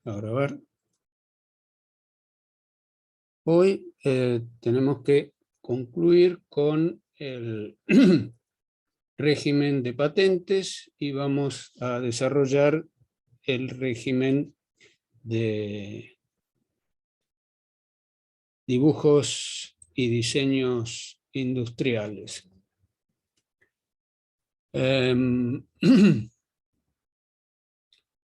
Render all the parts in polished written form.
A grabar. Hoy tenemos que concluir con el régimen de patentes y vamos a desarrollar el régimen de dibujos y diseños industriales.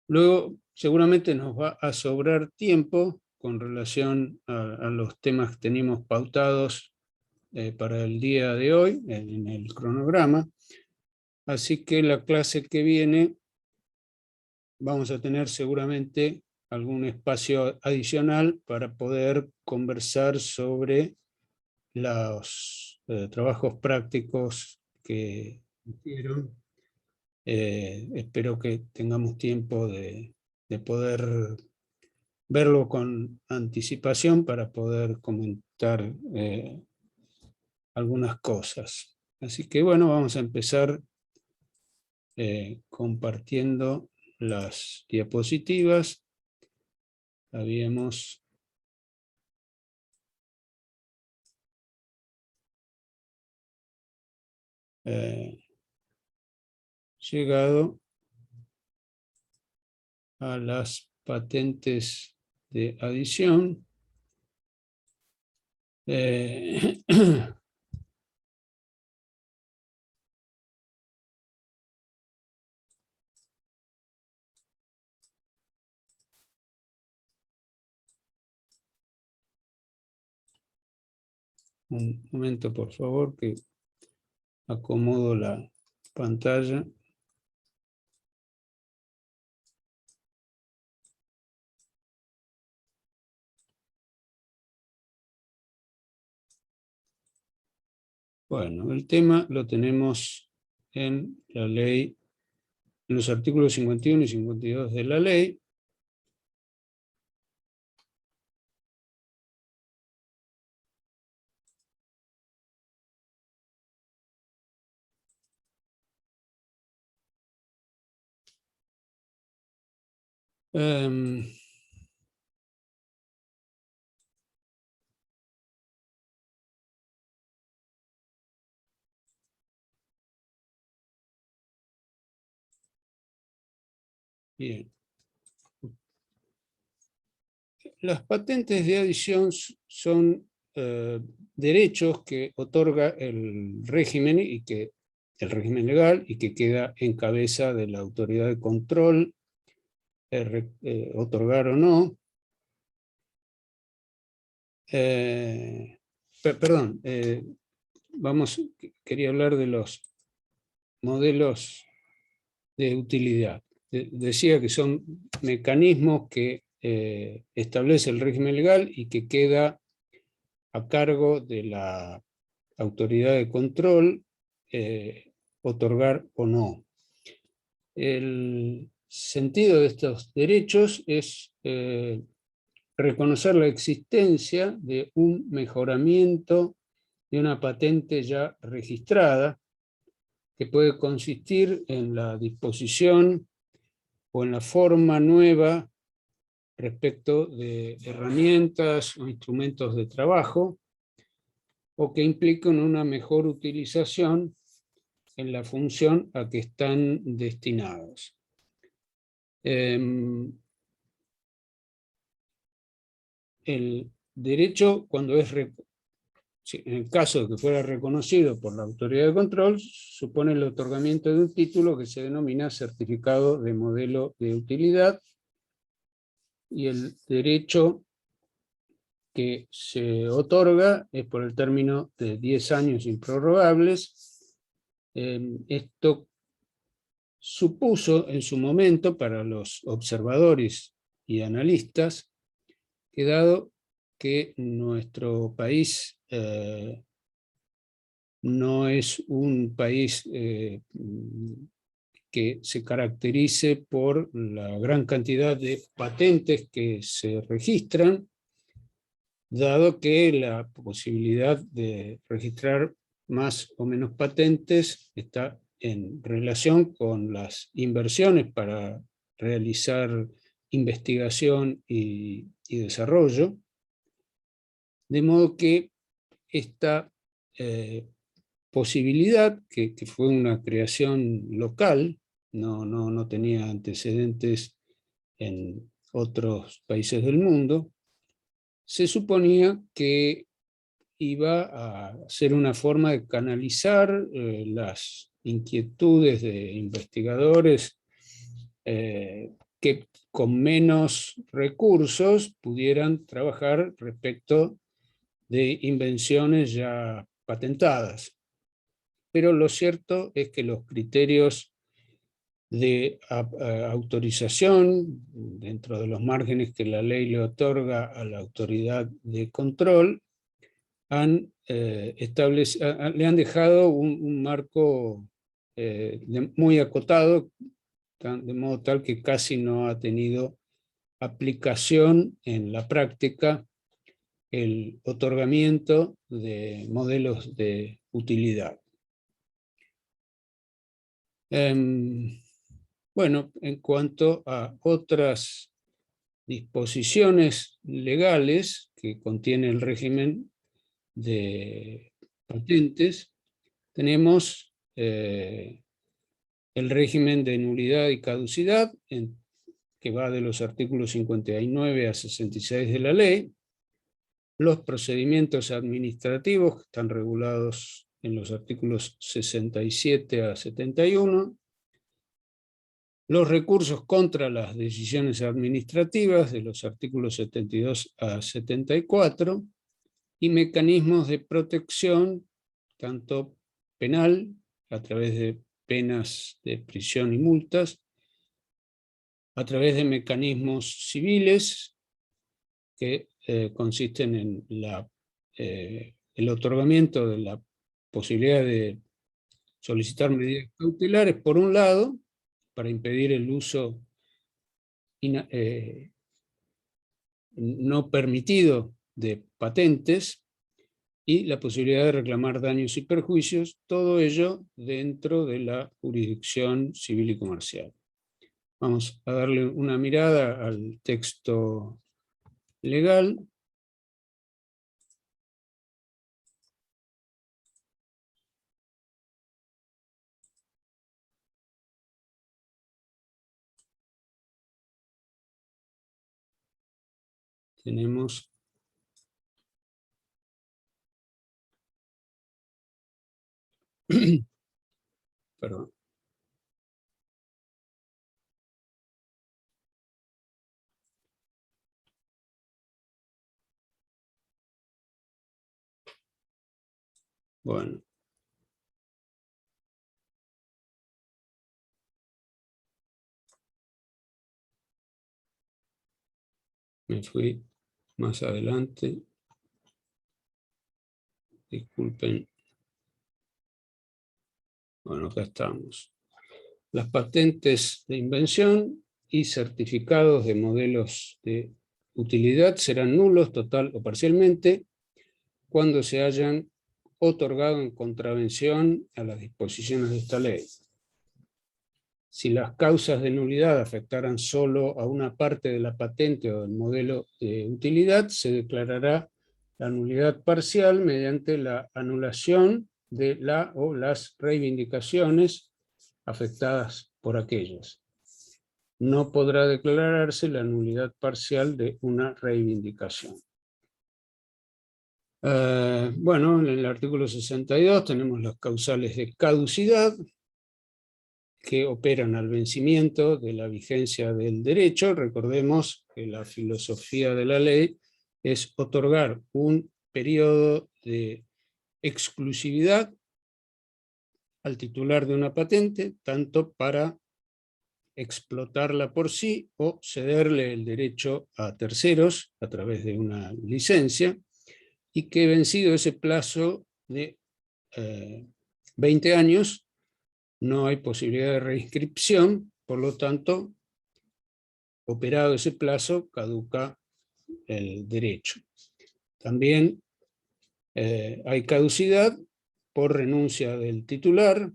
Luego seguramente nos va a sobrar tiempo con relación a los temas que teníamos pautados para el día de hoy en el cronograma. Así que la clase que viene vamos a tener seguramente algún espacio adicional para poder conversar sobre los trabajos prácticos que hicieron. Espero que tengamos tiempo de poder verlo con anticipación para poder comentar algunas cosas. Así que bueno, vamos a empezar compartiendo las diapositivas. Habíamos llegado a las patentes de adición. Un momento, por favor, que acomodo la pantalla. Bueno, el tema lo tenemos en la ley, en los artículos 51 y 52 de la ley. Bien. Las patentes de adición son derechos que otorga el régimen legal y que queda en cabeza de la autoridad de control, otorgar o no. Perdón, quería hablar de los modelos de utilidad. Decía que son mecanismos que establece el régimen legal y que queda a cargo de la autoridad de control otorgar o no. El sentido de estos derechos es reconocer la existencia de un mejoramiento de una patente ya registrada, que puede consistir en la disposición o en la forma nueva respecto de herramientas o instrumentos de trabajo, o que implican una mejor utilización en la función a que están destinados. El derecho, cuando es en el caso de que fuera reconocido por la autoridad de control, supone el otorgamiento de un título que se denomina certificado de modelo de utilidad, y el derecho que se otorga es por el término de 10 años improrrogables. Esto supuso en su momento para los observadores y analistas que, dado que nuestro país no es un país que se caracterice por la gran cantidad de patentes que se registran, dado que la posibilidad de registrar más o menos patentes está en relación con las inversiones para realizar investigación y desarrollo, de modo que esta posibilidad, que fue una creación local, no tenía antecedentes en otros países del mundo, se suponía que iba a ser una forma de canalizar las inquietudes de investigadores que con menos recursos pudieran trabajar respecto de invenciones ya patentadas. Pero lo cierto es que los criterios de autorización, dentro de los márgenes que la ley le otorga a la autoridad de control, le han dejado un marco muy acotado, de modo tal que casi no ha tenido aplicación en la práctica el otorgamiento de modelos de utilidad. Bueno, en cuanto a otras disposiciones legales que contiene el régimen de patentes, tenemos el régimen de nulidad y caducidad, que va de los artículos 59 a 66 de la ley, los procedimientos administrativos que están regulados en los artículos 67 a 71, los recursos contra las decisiones administrativas de los artículos 72 a 74, y mecanismos de protección, tanto penal, a través de penas de prisión y multas, a través de mecanismos civiles, que consisten en el otorgamiento de la posibilidad de solicitar medidas cautelares, por un lado, para impedir el uso no permitido de patentes, y la posibilidad de reclamar daños y perjuicios, todo ello dentro de la jurisdicción civil y comercial. Vamos a darle una mirada al texto legal. Tenemos perdón. Bueno. Me fui más adelante. Disculpen. Bueno, acá estamos. Las patentes de invención y certificados de modelos de utilidad serán nulos total o parcialmente cuando se hayan otorgado en contravención a las disposiciones de esta ley. Si las causas de nulidad afectaran solo a una parte de la patente o del modelo de utilidad, se declarará la nulidad parcial mediante la anulación de la o las reivindicaciones afectadas por aquellas. No podrá declararse la nulidad parcial de una reivindicación. Bueno, en el artículo 62 tenemos las causales de caducidad, que operan al vencimiento de la vigencia del derecho. Recordemos que la filosofía de la ley es otorgar un periodo de exclusividad al titular de una patente, tanto para explotarla por sí o cederle el derecho a terceros a través de una licencia, y que vencido ese plazo de 20 años, no hay posibilidad de reinscripción, por lo tanto, operado ese plazo, caduca el derecho. También hay caducidad por renuncia del titular,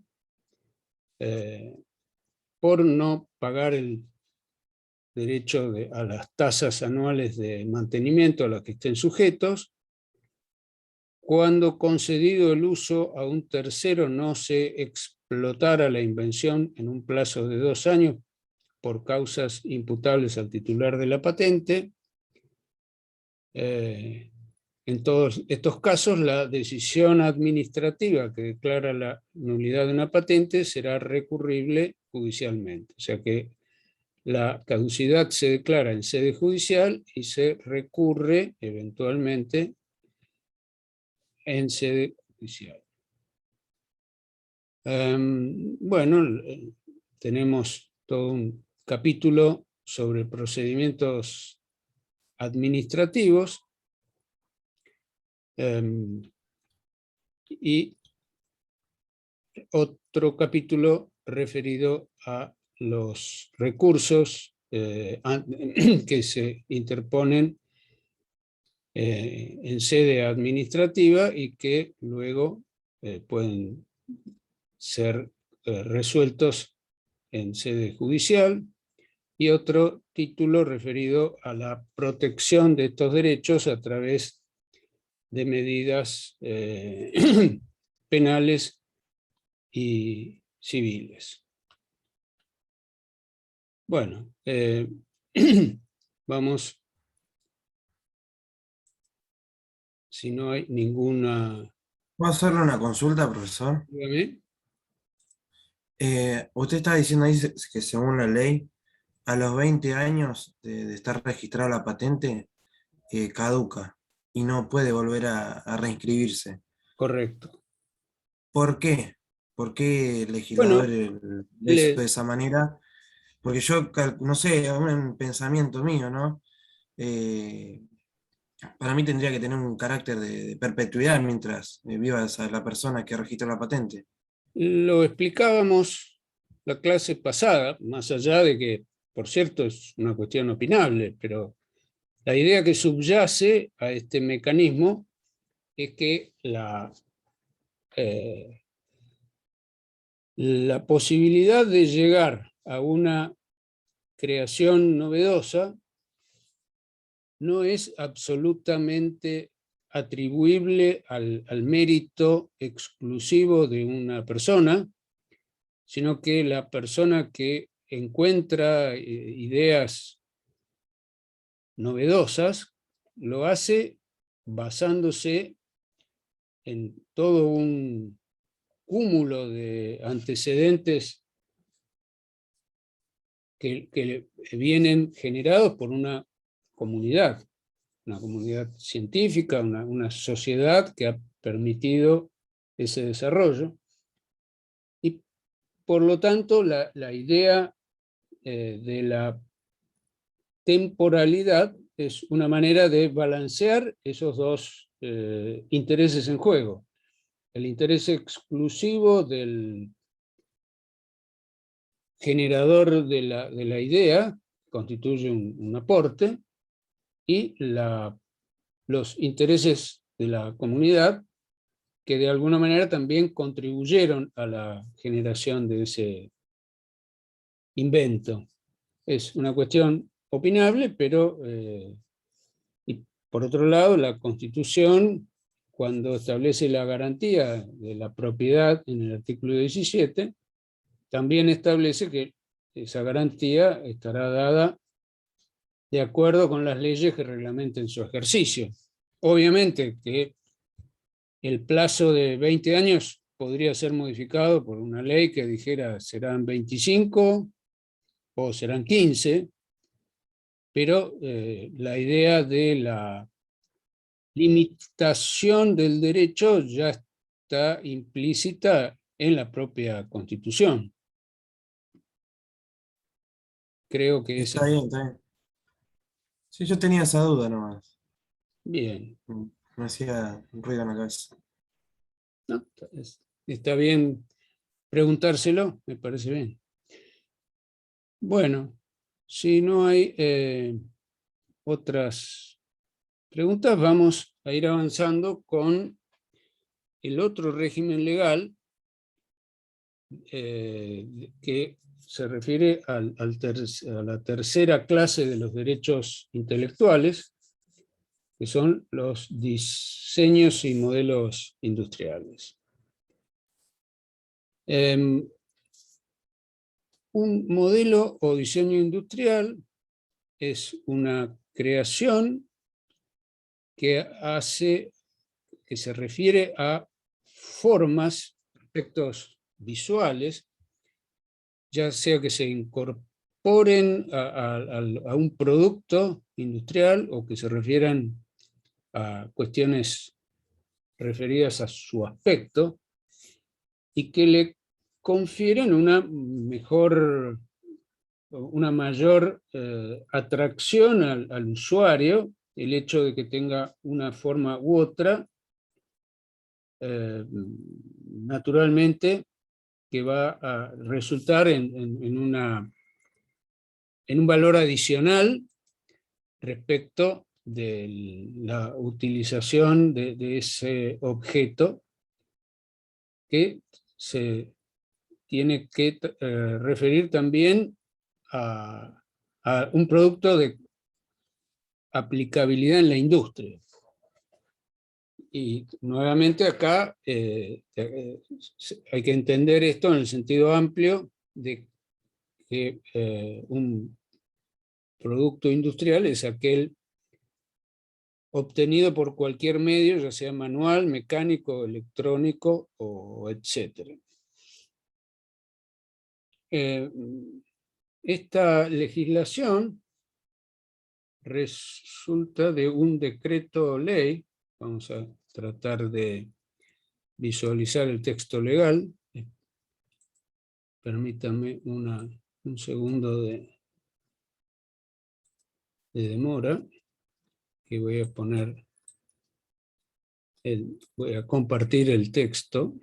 por no pagar el derecho a las tasas anuales de mantenimiento a las que estén sujetos. Cuando concedido el uso a un tercero no se explotara la invención en un plazo de 2 años por causas imputables al titular de la patente. En todos estos casos, la decisión administrativa que declara la nulidad de una patente será recurrible judicialmente. O sea que la caducidad se declara en sede judicial y se recurre eventualmente en sede judicial. Bueno, tenemos todo un capítulo sobre procedimientos administrativos y otro capítulo referido a los recursos que se interponen en sede administrativa y que luego pueden ser resueltos en sede judicial, y otro título referido a la protección de estos derechos a través de medidas penales y civiles. Bueno, vamos, si no hay ninguna... ¿Puedo hacerle una consulta, profesor? Dígame. Usted está diciendo ahí que según la ley, a los 20 años de estar registrada la patente, caduca y no puede volver a reinscribirse. Correcto. ¿Por qué? ¿Por qué el legislador Bueno, lo hizo de esa manera? Porque yo, no sé, un pensamiento mío, ¿no? Eh, para mí tendría que tener un carácter de perpetuidad mientras viva la persona que registra la patente. lo explicábamos la clase pasada, más allá de que, por cierto, es una cuestión opinable, pero la idea que subyace a este mecanismo es que la posibilidad de llegar a una creación novedosa no es absolutamente atribuible al mérito exclusivo de una persona, sino que la persona que encuentra ideas novedosas lo hace basándose en todo un cúmulo de antecedentes que vienen generados por una comunidad científica, una sociedad que ha permitido ese desarrollo. Y por lo tanto, la idea de la temporalidad es una manera de balancear esos dos intereses en juego. El interés exclusivo del generador de la idea constituye un aporte, y los intereses de la comunidad que de alguna manera también contribuyeron a la generación de ese invento. Es una cuestión opinable, pero y por otro lado, la Constitución, cuando establece la garantía de la propiedad en el artículo 17, también establece que esa garantía estará dada de acuerdo con las leyes que reglamenten su ejercicio. Obviamente que el plazo de 20 años podría ser modificado por una ley que dijera serán 25 o serán 15, pero la idea de la limitación del derecho ya está implícita en la propia Constitución. Creo que esa... Está bien, está bien. Sí, yo tenía esa duda nomás. Bien, Me hacía ruido en la cabeza. ¿no? Está bien preguntárselo, me parece bien. Bueno, si no hay otras preguntas, vamos a ir avanzando con el otro régimen legal que se refiere a la tercera clase de los derechos intelectuales, que son los diseños y modelos industriales. Un modelo o diseño industrial es una creación que se refiere a formas, aspectos visuales, ya sea que se incorporen a un producto industrial o que se refieran a cuestiones referidas a su aspecto, y que le confieren una mayor atracción al usuario, el hecho de que tenga una forma u otra, naturalmente, que va a resultar en un valor adicional respecto de la utilización de ese objeto, que se tiene que referir también a un producto de aplicabilidad en la industria. Y nuevamente acá hay que entender esto en el sentido amplio de que un producto industrial es aquel obtenido por cualquier medio, ya sea manual, mecánico, electrónico o etcétera. Esta legislación resulta de un decreto ley. Vamos a tratar de visualizar el texto legal. Permítanme un segundo de demora, que voy a compartir el texto.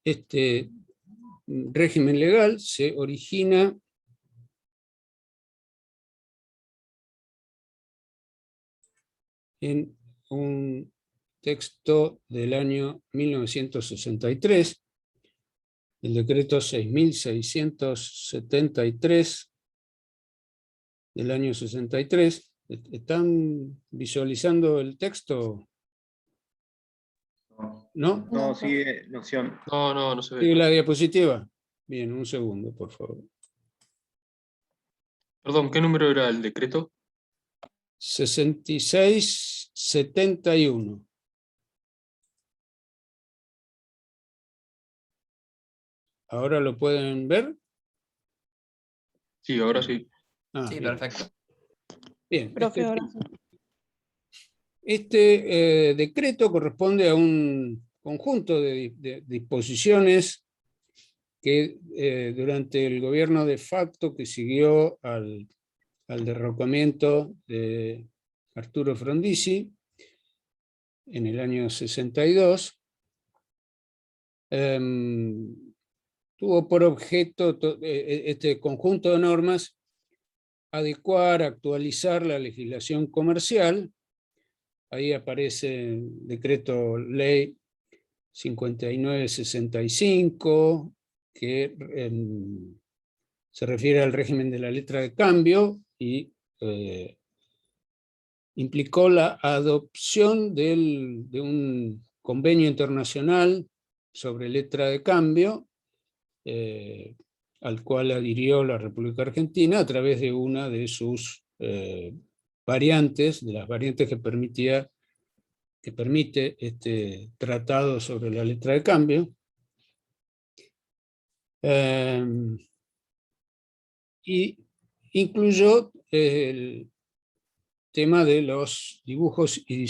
Este régimen legal se origina en un texto del año 1963, el decreto 6.673 del año 63. ¿Están visualizando el texto? ¿No? No, sigue la opción. No se ve. ¿Sigue la diapositiva? Bien, un segundo, por favor. Perdón, ¿qué número era el decreto? 6671. ¿Ahora lo pueden ver? Sí, ahora sí. Sí, Bien. perfecto. Bien. Profe, ahora sí. Este decreto corresponde a un conjunto de disposiciones que durante el gobierno de facto que siguió al derrocamiento de Arturo Frondizi en el año 62, tuvo por objeto este conjunto de normas adecuar, actualizar la legislación comercial. Ahí aparece el decreto ley 5965, que se refiere al régimen de la letra de cambio y implicó la adopción de un convenio internacional sobre letra de cambio, al cual adhirió la República Argentina a través de una de sus variantes, de las variantes que permite este tratado sobre la letra de cambio. Y incluyó el tema de los dibujos y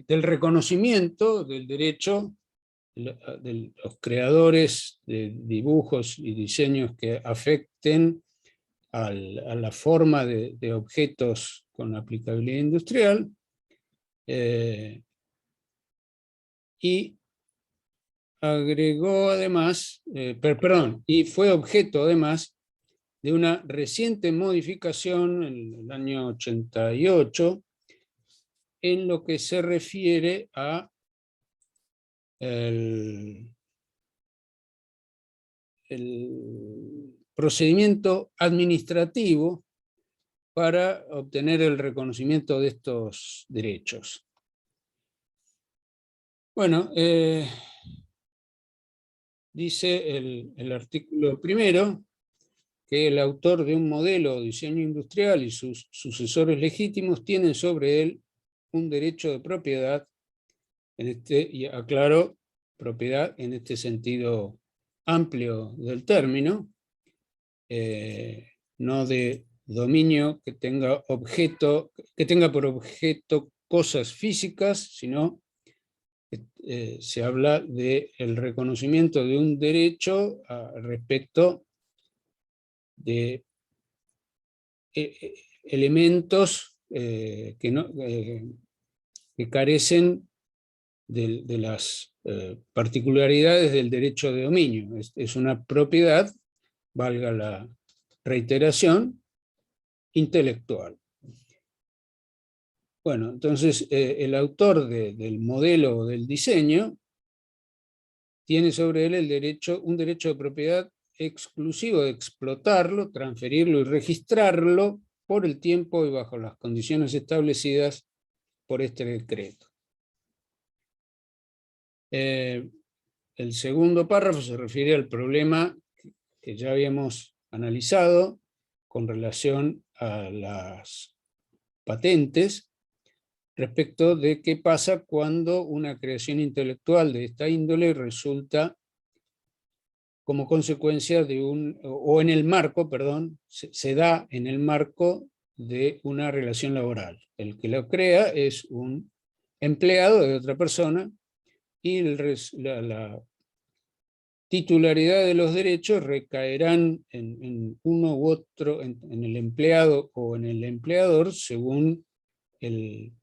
del reconocimiento del derecho de los creadores de dibujos y diseños que afecten a la forma de objetos con aplicabilidad industrial, y agregó además, y fue objeto además de una reciente modificación en el año 88 en lo que se refiere a el procedimiento administrativo para obtener el reconocimiento de estos derechos. Bueno, dice el artículo primero que el autor de un modelo o diseño industrial y sus sucesores legítimos tienen sobre él un derecho de propiedad, y aclaro, propiedad en este sentido amplio del término, no de dominio que tenga por objeto cosas físicas, sino que se habla del reconocimiento de un derecho respecto de elementos que carecen de las particularidades del derecho de dominio. Es una propiedad, valga la reiteración, intelectual. Bueno, entonces el autor del modelo o del diseño tiene sobre él un derecho de propiedad exclusivo de explotarlo, transferirlo y registrarlo por el tiempo y bajo las condiciones establecidas por este decreto. El segundo párrafo se refiere al problema que ya habíamos analizado con relación a las patentes, respecto de qué pasa cuando una creación intelectual de esta índole resulta como consecuencia de o en el marco, perdón, se da en el marco de una relación laboral. El que lo crea es un empleado de otra persona y la titularidad de los derechos recaerán en uno u otro, en el empleado o en el empleador, según el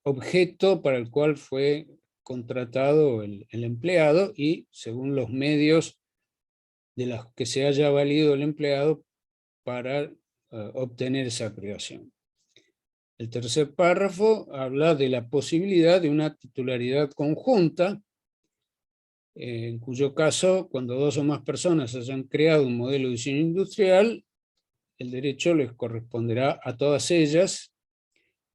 objeto para el cual fue contratado el empleado y según los medios de los que se haya valido el empleado para obtener esa creación. El tercer párrafo habla de la posibilidad de una titularidad conjunta, en cuyo caso, cuando dos o más personas hayan creado un modelo de diseño industrial, el derecho les corresponderá a todas ellas,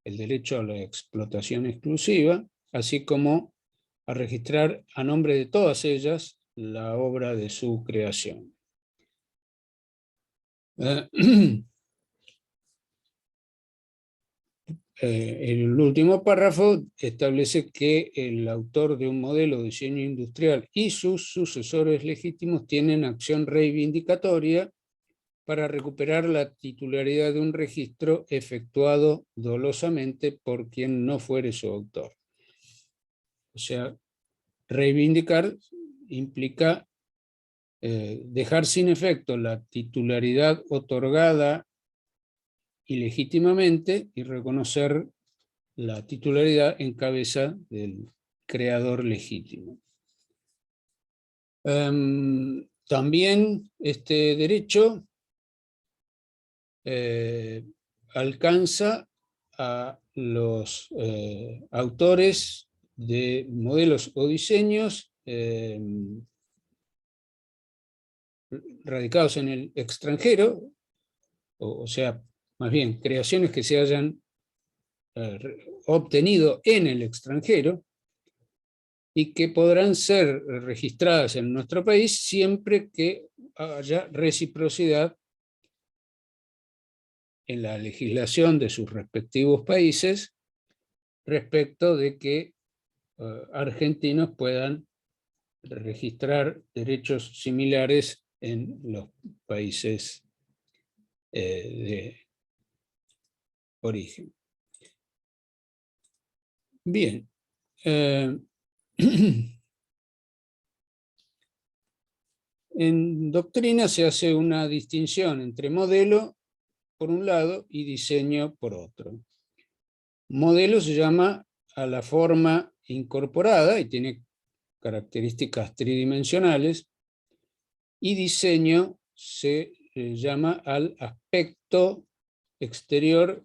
el derecho a la explotación exclusiva, así como a registrar a nombre de todas ellas la obra de su creación. El último párrafo establece que el autor de un modelo de diseño industrial y sus sucesores legítimos tienen acción reivindicatoria para recuperar la titularidad de un registro efectuado dolosamente por quien no fuere su autor. O sea, reivindicar implica dejar sin efecto la titularidad otorgada ilegítimamente y reconocer la titularidad en cabeza del creador legítimo. También este derecho alcanza a los autores de modelos o diseños radicados en el extranjero, o sea, más bien, creaciones que se hayan obtenido en el extranjero y que podrán ser registradas en nuestro país siempre que haya reciprocidad en la legislación de sus respectivos países respecto de que argentinos puedan registrar derechos similares en los países de origen. Bien. En doctrina se hace una distinción entre modelo por un lado y diseño por otro. Modelo se llama a la forma incorporada y tiene características tridimensionales, y diseño se llama al aspecto exterior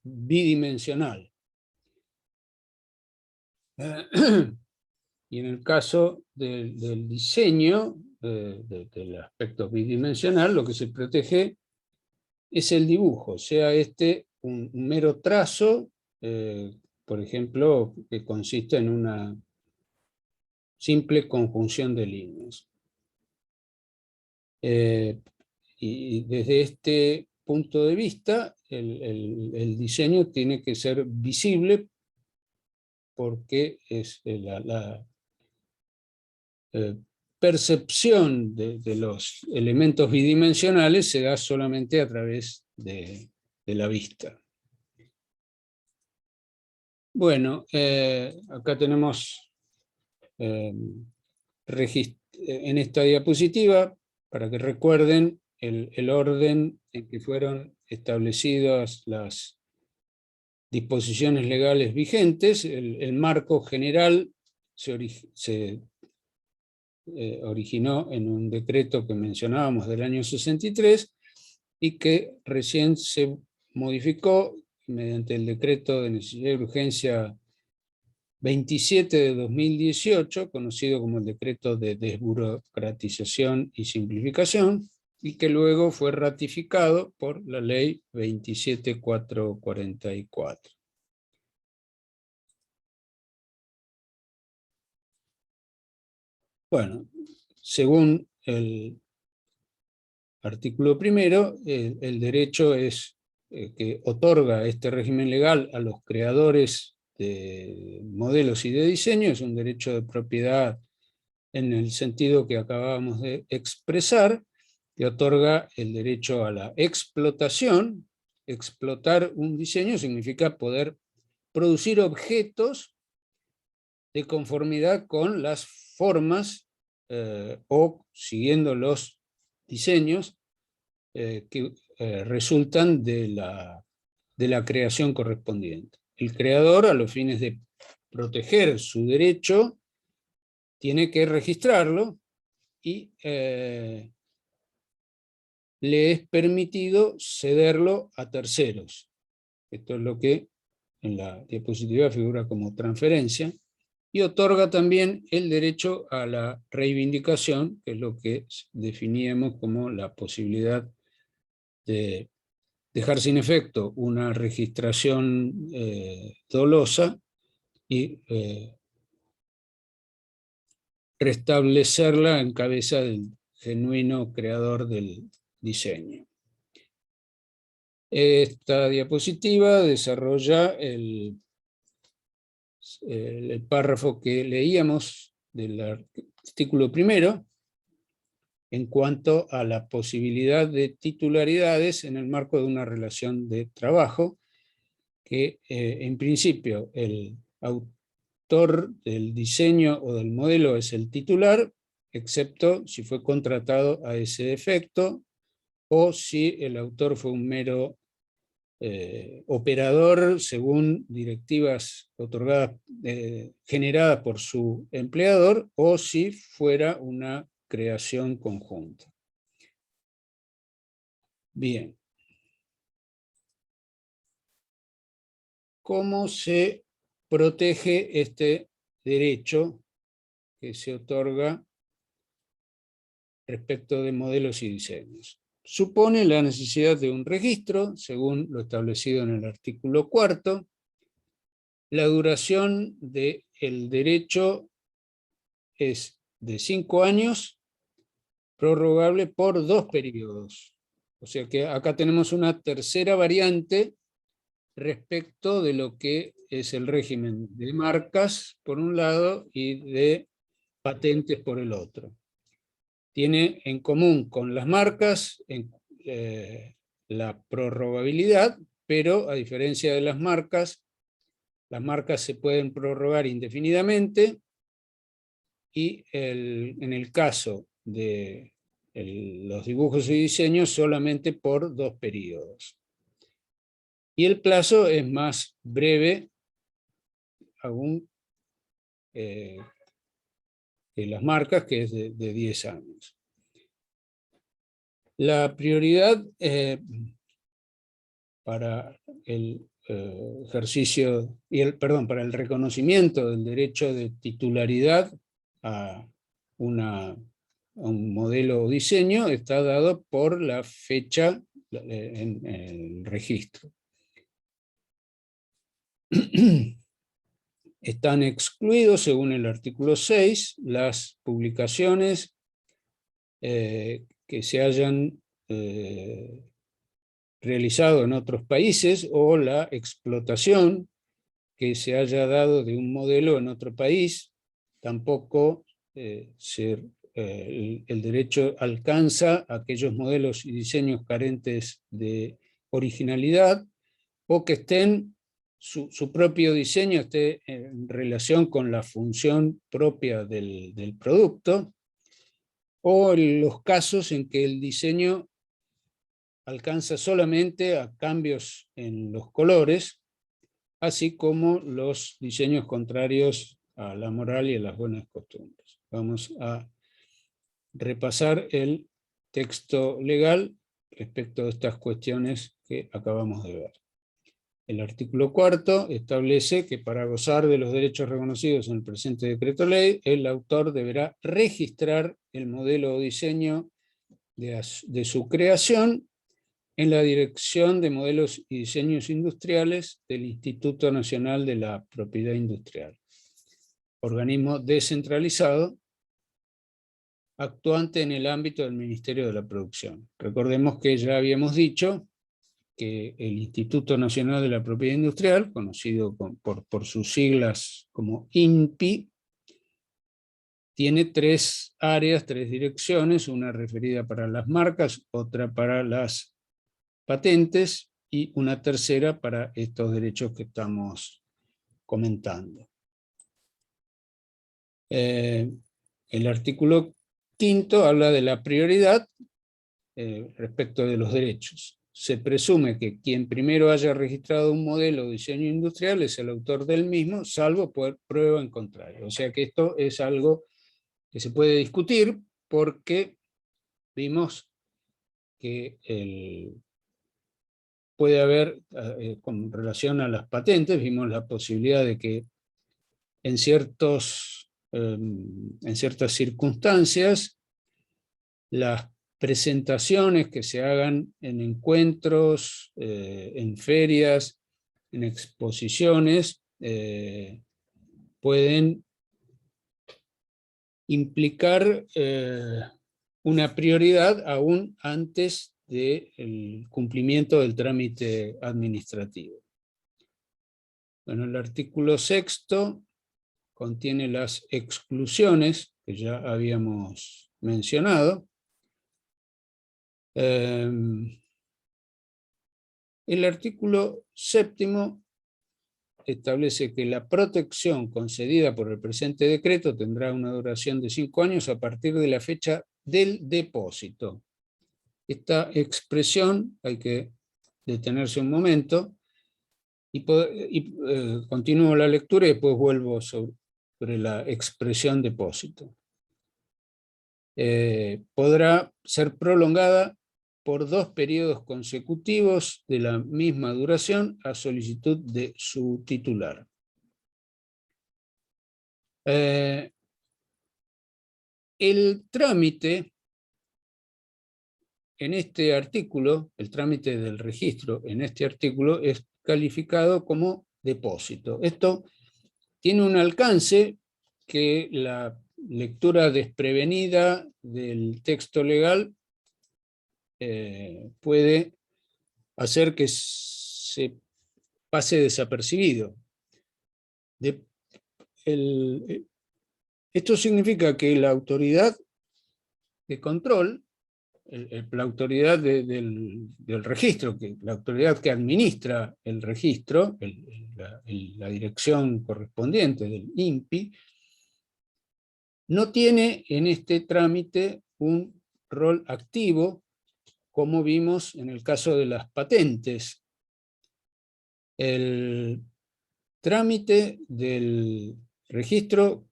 bidimensional. Y en el caso del diseño, del aspecto bidimensional, lo que se protege es el dibujo, sea este un mero trazo, por ejemplo, que consiste en una simple conjunción de líneas. Y desde este punto de vista, el diseño tiene que ser visible porque es la percepción de los elementos bidimensionales se da solamente a través de la vista. Bueno, acá tenemos en esta diapositiva, para que recuerden el orden en que fueron establecidas las disposiciones legales vigentes. El marco general se originó en un decreto que mencionábamos del año 63 y que recién se modificó mediante el decreto de necesidad y urgencia 27 de 2018, conocido como el decreto de desburocratización y simplificación, y que luego fue ratificado por la ley 27444. Bueno, según el artículo primero, el derecho es que otorga este régimen legal a los creadores de modelos y de diseño, es un derecho de propiedad en el sentido que acabábamos de expresar, que otorga el derecho a la explotación. Explotar un diseño significa poder producir objetos de conformidad con las formas o siguiendo los diseños que resultan de la creación correspondiente. El creador, a los fines de proteger su derecho, tiene que registrarlo y le es permitido cederlo a terceros. Esto es lo que en la diapositiva figura como transferencia, y otorga también el derecho a la reivindicación, que es lo que definíamos como la posibilidad de dejar sin efecto una registración dolosa y restablecerla en cabeza del genuino creador del diseño. Esta diapositiva desarrolla el párrafo que leíamos del artículo primero en cuanto a la posibilidad de titularidades en el marco de una relación de trabajo, que en principio el autor del diseño o del modelo es el titular, excepto si fue contratado a ese efecto, o si el autor fue un mero operador según directivas otorgadas, generadas por su empleador, o si fuera una creación conjunta. Bien. ¿Cómo se protege este derecho que se otorga respecto de modelos y diseños? Supone la necesidad de un registro, según lo establecido en el artículo 4. La duración del derecho es de 5 años, prorrogable por 2 periodos. O sea que acá tenemos una tercera variante respecto de lo que es el régimen de marcas, por un lado, y de patentes por el otro. Tiene en común con las marcas la prorrogabilidad, pero a diferencia de las marcas se pueden prorrogar indefinidamente, y en el caso de los dibujos y diseños solamente por 2 periodos. Y el plazo es más breve aún que las marcas, que es de 10 años. La prioridad para el ejercicio, para el reconocimiento del derecho de titularidad a un modelo o diseño está dado por la fecha en el registro. Están excluidos, según el artículo 6, las publicaciones que se hayan realizado en otros países o la explotación que se haya dado de un modelo en otro país. Tampoco el derecho alcanza aquellos modelos y diseños carentes de originalidad o que su propio diseño esté en relación con la función propia del producto, o en los casos en que el diseño alcanza solamente a cambios en los colores, así como los diseños contrarios a la moral y a las buenas costumbres. Vamos a repasar el texto legal respecto de estas cuestiones que acabamos de ver. El artículo 4 establece que para gozar de los derechos reconocidos en el presente decreto ley, el autor deberá registrar el modelo o diseño de su creación en la Dirección de Modelos y Diseños Industriales del Instituto Nacional de la Propiedad Industrial, organismo descentralizado actuante en el ámbito del Ministerio de la Producción. Recordemos que ya habíamos dicho que el Instituto Nacional de la Propiedad Industrial, conocido por sus siglas como INPI, tiene tres áreas, tres direcciones, una referida para las marcas, otra para las patentes y una tercera para estos derechos que estamos comentando. El artículo 5 habla de la prioridad respecto de los derechos. Se presume que quien primero haya registrado un modelo o diseño industrial es el autor del mismo, salvo por prueba en contrario. O sea que esto es algo que se puede discutir porque vimos que puede haber, con relación a las patentes, vimos la posibilidad de que en ciertas circunstancias las presentaciones que se hagan en encuentros, en ferias, en exposiciones, pueden implicar una prioridad aún antes del cumplimiento del trámite administrativo. Bueno, el artículo 6 contiene las exclusiones que ya habíamos mencionado. El artículo 7 establece que la protección concedida por el presente decreto tendrá una duración de 5 años a partir de la fecha del depósito. Esta expresión hay que detenerse un momento y continúo la lectura y después vuelvo sobre la expresión depósito. Podrá ser prolongada por 2 periodos consecutivos de la misma duración a solicitud de su titular. El trámite en este artículo, el trámite del registro en este artículo es calificado como depósito. Esto tiene un alcance que la lectura desprevenida del texto legal puede hacer que se pase desapercibido. Esto significa que la autoridad de control, la autoridad del registro, la autoridad que administra el registro, la dirección correspondiente del INPI, no tiene en este trámite un rol activo, como vimos en el caso de las patentes. El trámite del registro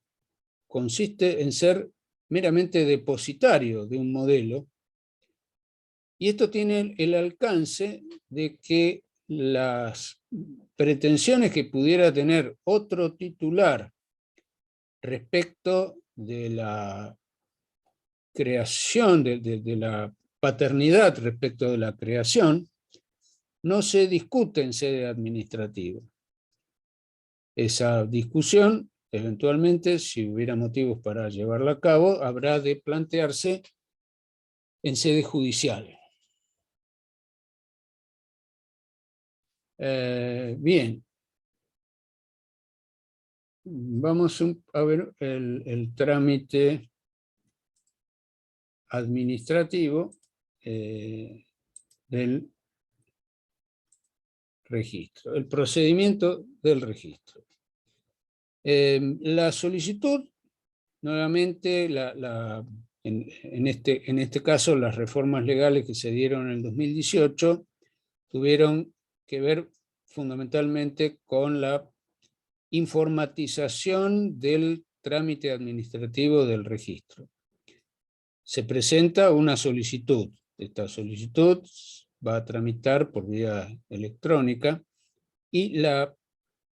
consiste en ser meramente depositario de un modelo Y esto tiene el alcance de que las pretensiones que pudiera tener otro titular respecto de la creación, de la paternidad respecto de la creación, no se discute en sede administrativa. Esa discusión, eventualmente, si hubiera motivos para llevarla a cabo, habrá de plantearse en sede judicial. Bien. Vamos a ver el trámite administrativo del registro, el procedimiento del registro. La solicitud, nuevamente, en este caso, las reformas legales que se dieron en el 2018 tuvieron que ver fundamentalmente con la informatización del trámite administrativo del registro. Se presenta una solicitud. Esta solicitud va a tramitar por vía electrónica y la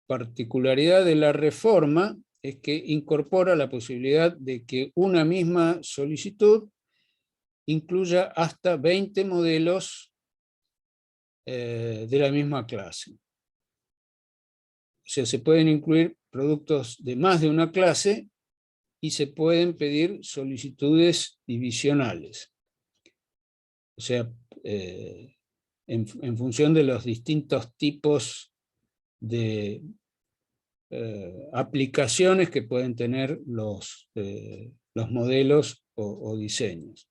particularidad de la reforma es que incorpora la posibilidad de que una misma solicitud incluya hasta 20 modelos de la misma clase. O sea, se pueden incluir productos de más de una clase y se pueden pedir solicitudes divisionales. O sea, en función de los distintos tipos de aplicaciones que pueden tener los modelos o diseños.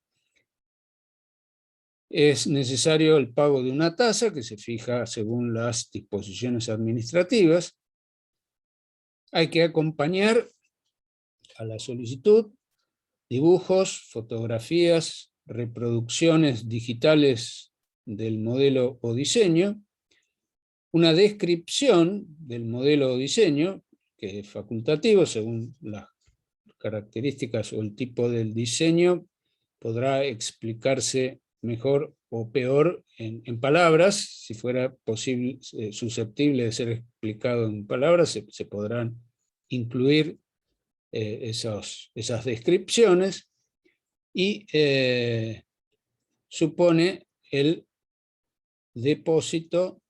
Es necesario el pago de una tasa que se fija según las disposiciones administrativas. Hay que acompañar a la solicitud dibujos, fotografías, reproducciones digitales del modelo o diseño, una descripción del modelo o diseño, que es facultativo según las características o el tipo del diseño, podrá explicarse mejor o peor en palabras. Si fuera posible, susceptible de ser explicado en palabras, se podrán incluir esas descripciones, y supone el depósito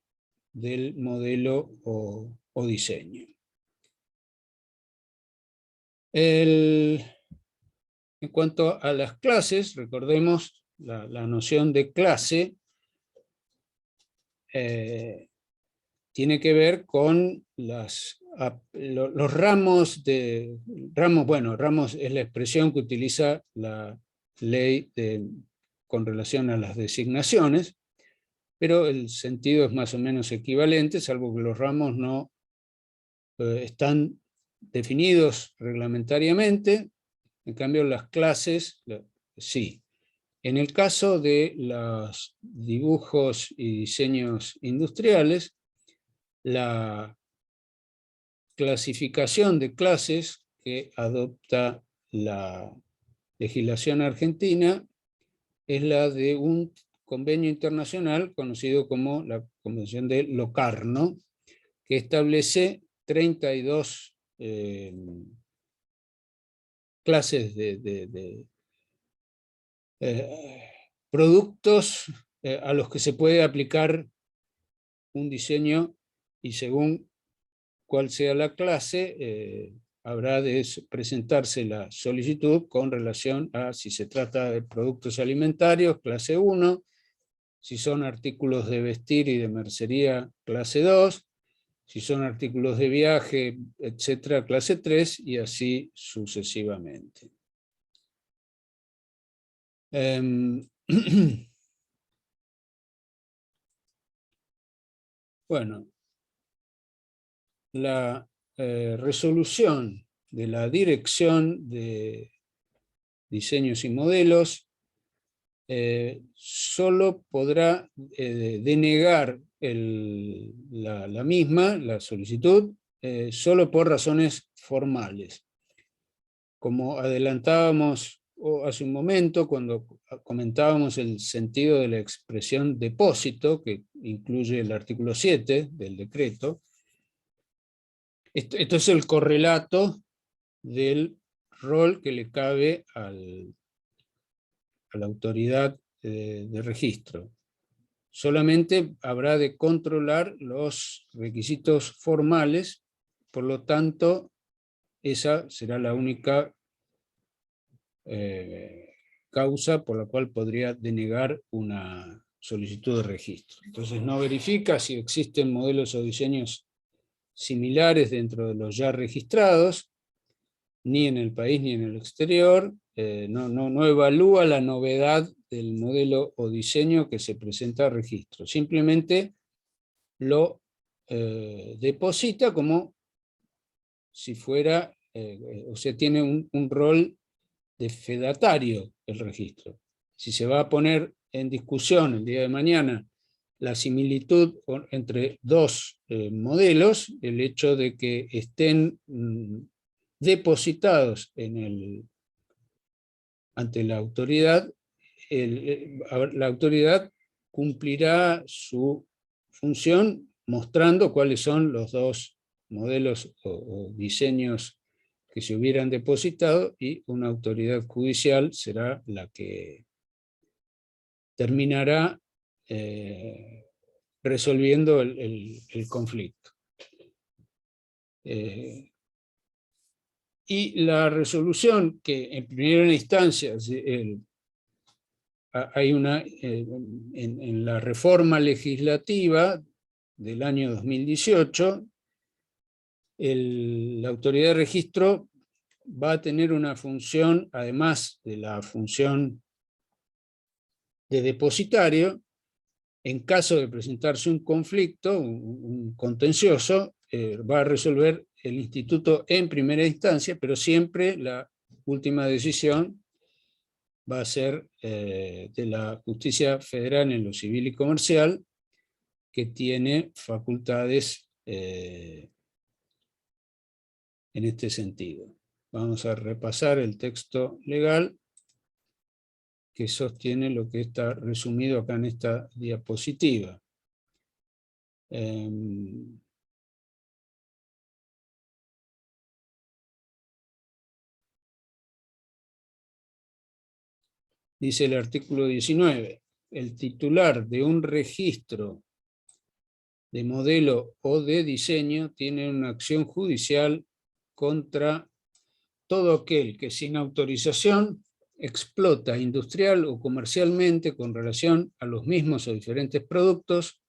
del modelo o diseño. En cuanto a las clases, recordemos la noción de clase tiene que ver con los ramos de... Ramos es la expresión que utiliza la ley con relación a las designaciones, pero el sentido es más o menos equivalente, salvo que los ramos no están definidos reglamentariamente. En cambio, las clases sí. En el caso de los dibujos y diseños industriales, la clasificación de clases que adopta la legislación argentina es la de un convenio internacional conocido como la Convención de Locarno, que establece 32 clases de productos a los que se puede aplicar un diseño, y según cuál sea la clase, habrá de presentarse la solicitud con relación a si se trata de productos alimentarios, clase 1, si son artículos de vestir y de mercería, clase 2, si son artículos de viaje, etcétera, clase 3, y así sucesivamente. Bueno, la resolución de la Dirección de Diseños y Modelos solo podrá denegar la misma, la solicitud, solo por razones formales. Como adelantábamos hace un momento cuando comentábamos el sentido de la expresión depósito, que incluye el artículo 7 del decreto. Esto es el correlato del rol que le cabe a la autoridad de registro. Solamente habrá de controlar los requisitos formales, por lo tanto, esa será la única causa por la cual podría denegar una solicitud de registro. Entonces no verifica si existen modelos o diseños similares dentro de los ya registrados, ni en el país ni en el exterior, no evalúa la novedad del modelo o diseño que se presenta a registro, simplemente lo deposita como si fuera, o sea, tiene un rol de fedatario el registro. Si se va a poner en discusión el día de mañana la similitud entre dos modelos, el hecho de que estén depositados ante la autoridad, la autoridad cumplirá su función mostrando cuáles son los dos modelos o diseños que se hubieran depositado, y una autoridad judicial será la que terminará resolviendo el conflicto. Y la resolución que en primera instancia hay en la reforma legislativa del año 2018, la autoridad de registro va a tener una función, además de la función de depositario. En caso de presentarse un conflicto, un contencioso, va a resolver el instituto en primera instancia, pero siempre la última decisión va a ser de la justicia federal en lo civil y comercial, que tiene facultades en este sentido. Vamos a repasar el texto legal que sostiene lo que está resumido acá en esta diapositiva. Dice el artículo 19, el titular de un registro de modelo o de diseño tiene una acción judicial contra todo aquel que sin autorización explota industrial o comercialmente con relación a los mismos o diferentes productos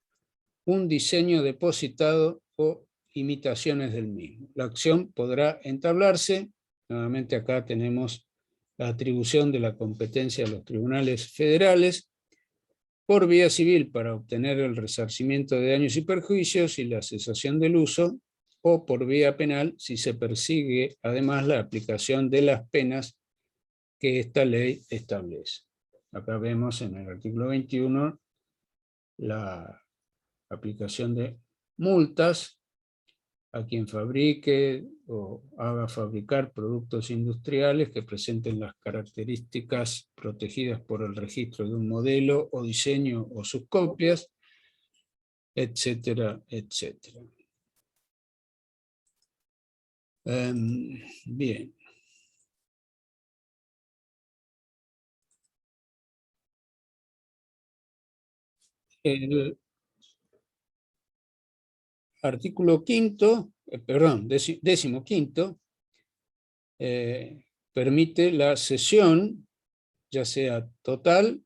un diseño depositado o imitaciones del mismo. La acción podrá entablarse, nuevamente acá tenemos la atribución de la competencia a los tribunales federales, por vía civil para obtener el resarcimiento de daños y perjuicios y la cesación del uso, o por vía penal si se persigue además la aplicación de las penas que esta ley establece. Acá vemos en el artículo 21 la aplicación de multas a quien fabrique o haga fabricar productos industriales que presenten las características protegidas por el registro de un modelo o diseño o sus copias, etcétera, etcétera. Bien. El artículo quinto, décimo quinto, permite la cesión, ya sea total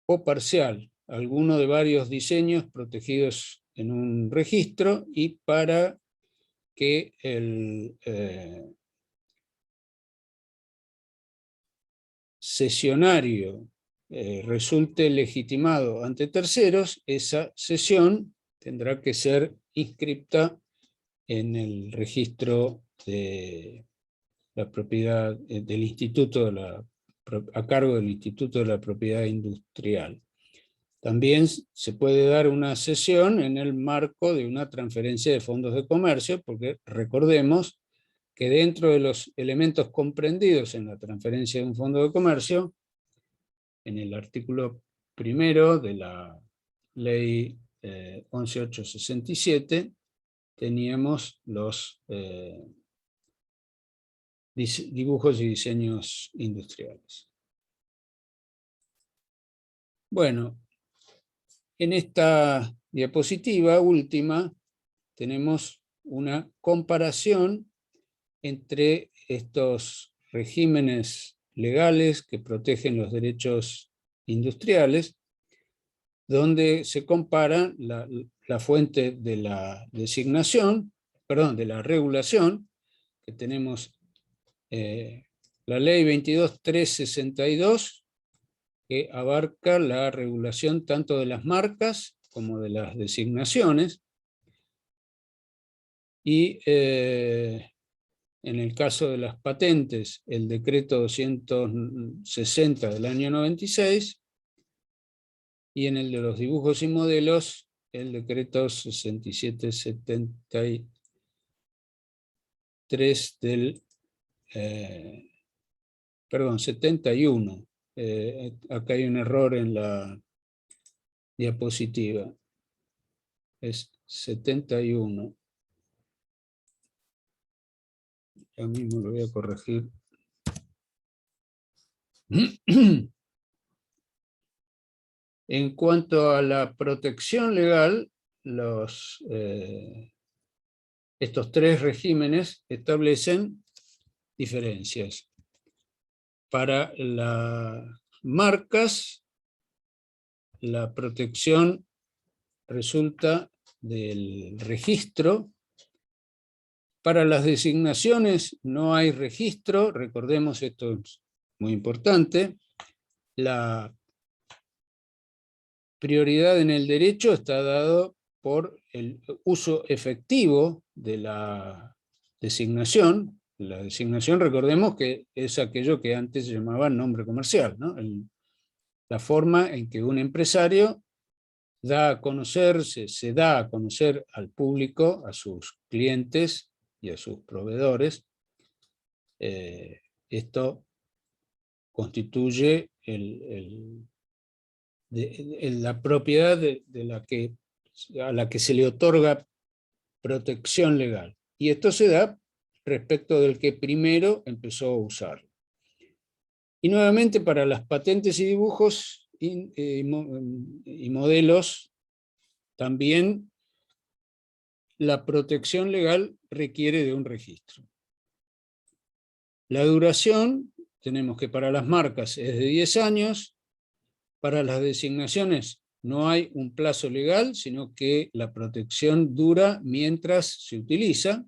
o parcial, alguno de varios diseños protegidos en un registro, y para que el cesionario resulte legitimado ante terceros, esa cesión tendrá que ser inscripta en el registro de la propiedad del Instituto a cargo del Instituto de la Propiedad Industrial. También se puede dar una cesión en el marco de una transferencia de fondos de comercio, porque recordemos que dentro de los elementos comprendidos en la transferencia de un fondo de comercio, en el artículo primero de la ley 11.867, teníamos los dibujos y diseños industriales. Bueno, en esta diapositiva última tenemos una comparación entre estos regímenes legales que protegen los derechos industriales, donde se compara la fuente de la designación, perdón, de la regulación, que tenemos la ley 22.362, que abarca la regulación tanto de las marcas como de las designaciones, y en el caso de las patentes, el decreto 260 del año 96, y en el de los dibujos y modelos, el decreto 6773 del, perdón, 71. Acá hay un error en la diapositiva. Es 71. Ya mismo lo voy a corregir. En cuanto a la protección legal, estos tres regímenes establecen diferencias. Para las marcas, la protección resulta del registro. Para las designaciones no hay registro, recordemos, esto es muy importante. La prioridad en el derecho está dado por el uso efectivo de la designación. La designación, recordemos que es aquello que antes se llamaba nombre comercial, ¿no? La forma en que un empresario da a conocer, se da a conocer al público, a sus clientes y a sus proveedores. Esto constituye la propiedad a la que se le otorga protección legal. Y esto se da respecto del que primero empezó a usarlo. Y nuevamente para las patentes y dibujos y modelos, también la protección legal requiere de un registro. La duración, tenemos que para las marcas es de 10 años, para las designaciones no hay un plazo legal, sino que la protección dura mientras se utiliza.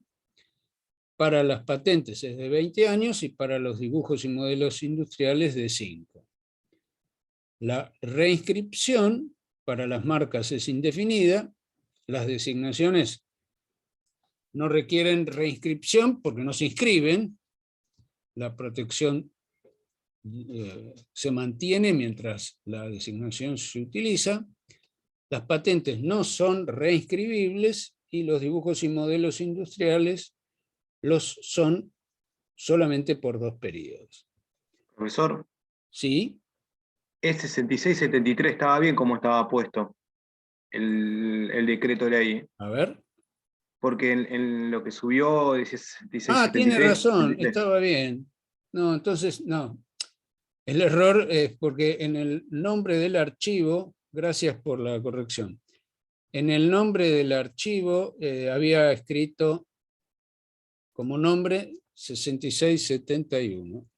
Para las patentes es de 20 años y para los dibujos y modelos industriales de 5. La reinscripción para las marcas es indefinida, las designaciones no requieren reinscripción porque no se inscriben, la protección se mantiene mientras la designación se utiliza, las patentes no son reinscribibles y los dibujos y modelos industriales los son solamente por 2 periodos. Profesor, ¿Sí? es 66-73, estaba bien como estaba puesto el decreto ley. A ver. Porque en lo que subió dice 66-73. Tiene razón, 73. estaba bien. No, entonces, no. El error es porque en el nombre del archivo, gracias por la corrección, en el nombre del archivo había escrito como nombre 6671.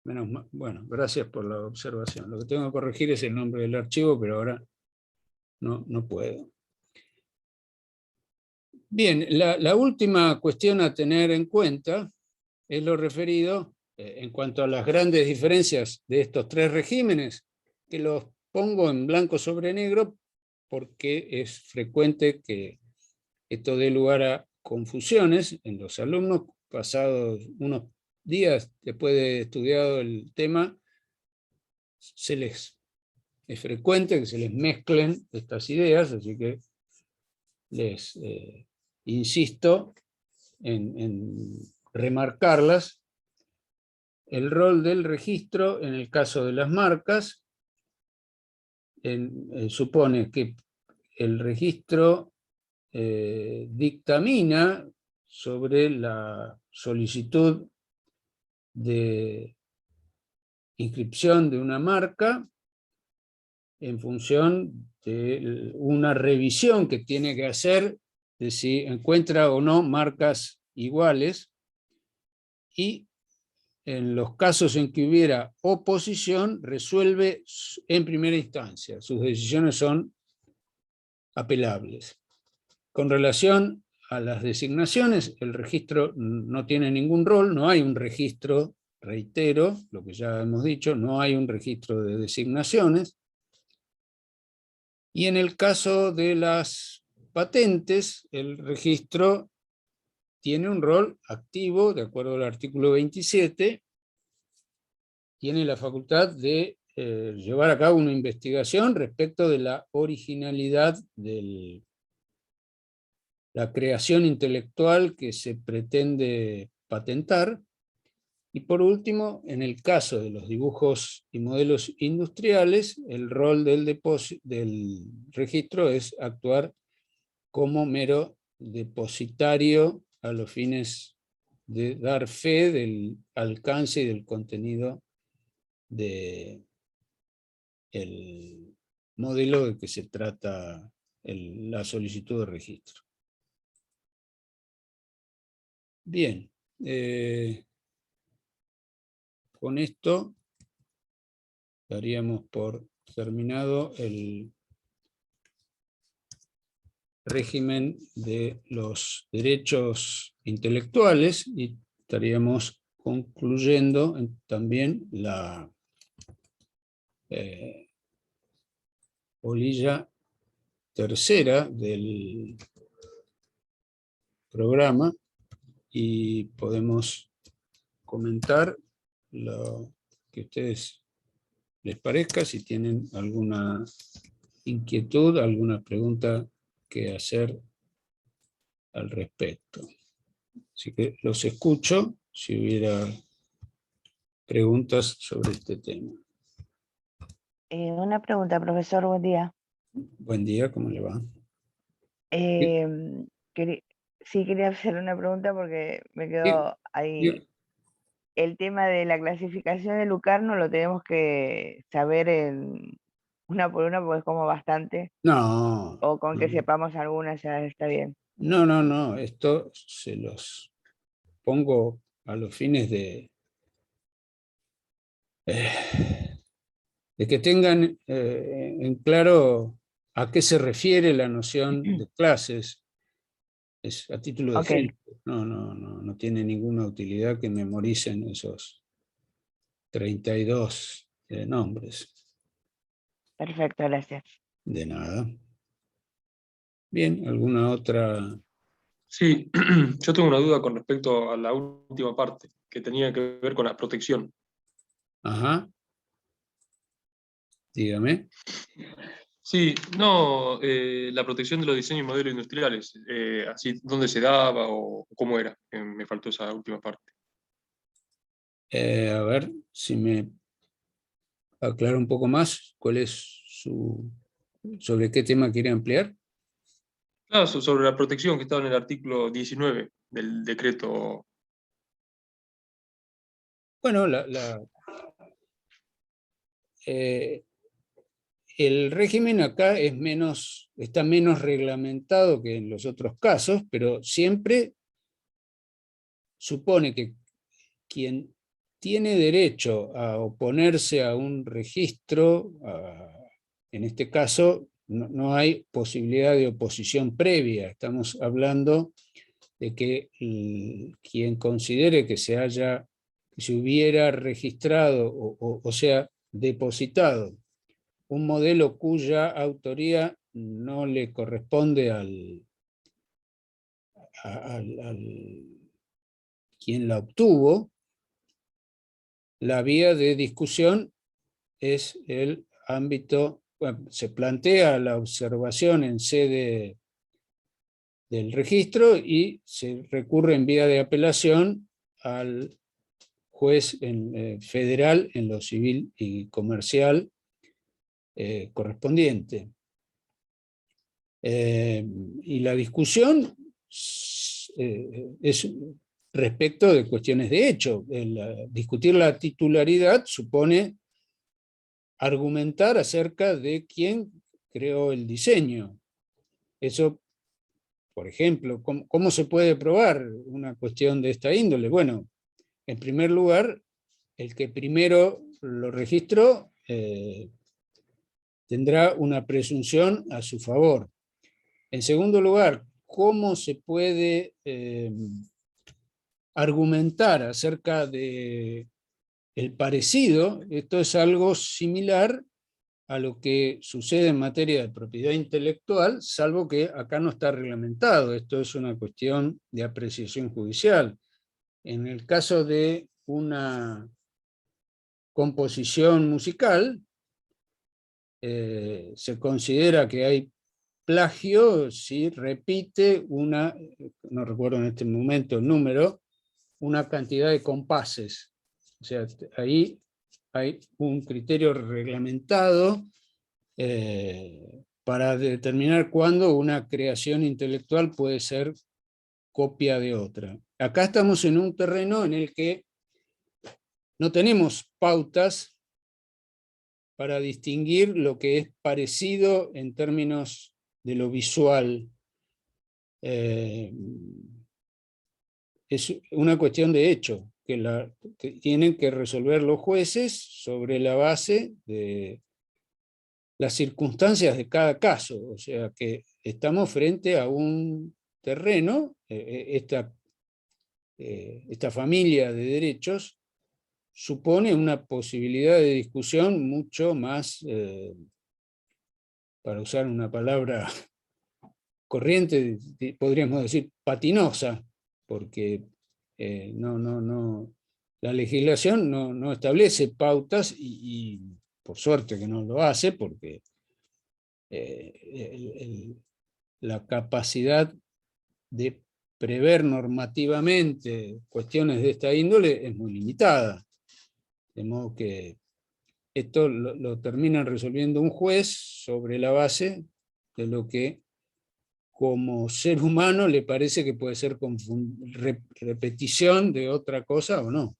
Menos mal. Bueno, gracias por la observación. Lo que tengo que corregir es el nombre del archivo, pero ahora no puedo. Bien, la última cuestión a tener en cuenta es lo referido en cuanto a las grandes diferencias de estos tres regímenes, que los pongo en blanco sobre negro porque es frecuente que esto dé lugar a confusiones en los alumnos. Pasados unos días después de estudiado el tema, es frecuente que se les mezclen estas ideas, así que les insisto en remarcarlas. El rol del registro en el caso de las marcas supone que el registro dictamina sobre la solicitud de inscripción de una marca en función de una revisión que tiene que hacer de si encuentra o no marcas iguales, y en los casos en que hubiera oposición resuelve en primera instancia. Sus decisiones son apelables. Con relación a las designaciones, el registro no tiene ningún rol, no hay un registro, reitero lo que ya hemos dicho, no hay un registro de designaciones. Y en el caso de las patentes, el registro tiene un rol activo, de acuerdo al artículo 27, tiene la facultad de llevar a cabo una investigación respecto de la originalidad de la creación intelectual que se pretende patentar. Y por último, en el caso de los dibujos y modelos industriales, el rol del registro es actuar como mero depositario a los fines de dar fe del alcance y del contenido del modelo de que se trata la solicitud de registro. Bien, con esto daríamos por terminado el régimen de los derechos intelectuales y estaríamos concluyendo también la polilla tercera del programa, y podemos comentar lo que a ustedes les parezca, si tienen alguna inquietud, alguna pregunta que hacer al respecto. Así que los escucho si hubiera preguntas sobre este tema. Una pregunta, profesor, buen día. Buen día, ¿cómo le va? Sí, quería hacer una pregunta porque me quedó ahí. El tema de la clasificación de Lucarno lo tenemos que saber en una por una porque es como bastante. No. O con que sepamos algunas ya está bien. No, esto se los pongo a los fines de que tengan en claro a qué se refiere la noción de clases. Es a título de ejemplo. No tiene ninguna utilidad que memoricen esos 32 nombres. Perfecto, gracias. De nada. Bien, ¿alguna otra? Sí, yo tengo una duda con respecto a la última parte, que tenía que ver con la protección. Ajá. Dígame. Sí, no, la protección de los diseños y modelos industriales, así, ¿dónde se daba o cómo era? Me faltó esa última parte. A ver si me aclara un poco más cuál es sobre qué tema quiere ampliar. Claro, sobre la protección que estaba en el artículo 19 del decreto. Bueno, el régimen acá está menos reglamentado que en los otros casos, pero siempre supone que quien tiene derecho a oponerse a un registro, en este caso no hay posibilidad de oposición previa. Estamos hablando de que quien considere que se hubiera registrado o sea depositado un modelo cuya autoría no le corresponde al quien la obtuvo, la vía de discusión es el ámbito, bueno, se plantea la observación en sede del registro y se recurre en vía de apelación al juez federal en lo civil y comercial correspondiente. Y la discusión es respecto de cuestiones de hecho. Discutir la titularidad supone argumentar acerca de quién creó el diseño. Eso, por ejemplo, ¿cómo se puede probar una cuestión de esta índole? Bueno, en primer lugar, el que primero lo registró tendrá una presunción a su favor. En segundo lugar, ¿cómo se puede argumentar acerca de el parecido? Esto es algo similar a lo que sucede en materia de propiedad intelectual, salvo que acá no está reglamentado. Esto es una cuestión de apreciación judicial. En el caso de una composición musical, se considera que hay plagio si repite no recuerdo en este momento el número, una cantidad de compases. O sea, ahí hay un criterio reglamentado para determinar cuándo una creación intelectual puede ser copia de otra. Acá estamos en un terreno en el que no tenemos pautas para distinguir lo que es parecido en términos de lo visual. Es una cuestión de hecho que tienen que resolver los jueces sobre la base de las circunstancias de cada caso. O sea que estamos frente a un terreno, esta familia de derechos supone una posibilidad de discusión mucho más, para usar una palabra corriente, podríamos decir patinosa, porque la legislación no establece pautas y por suerte que no lo hace, porque la capacidad de prever normativamente cuestiones de esta índole es muy limitada. De modo que esto lo termina resolviendo un juez sobre la base de lo que como ser humano le parece que puede ser repetición de otra cosa o no.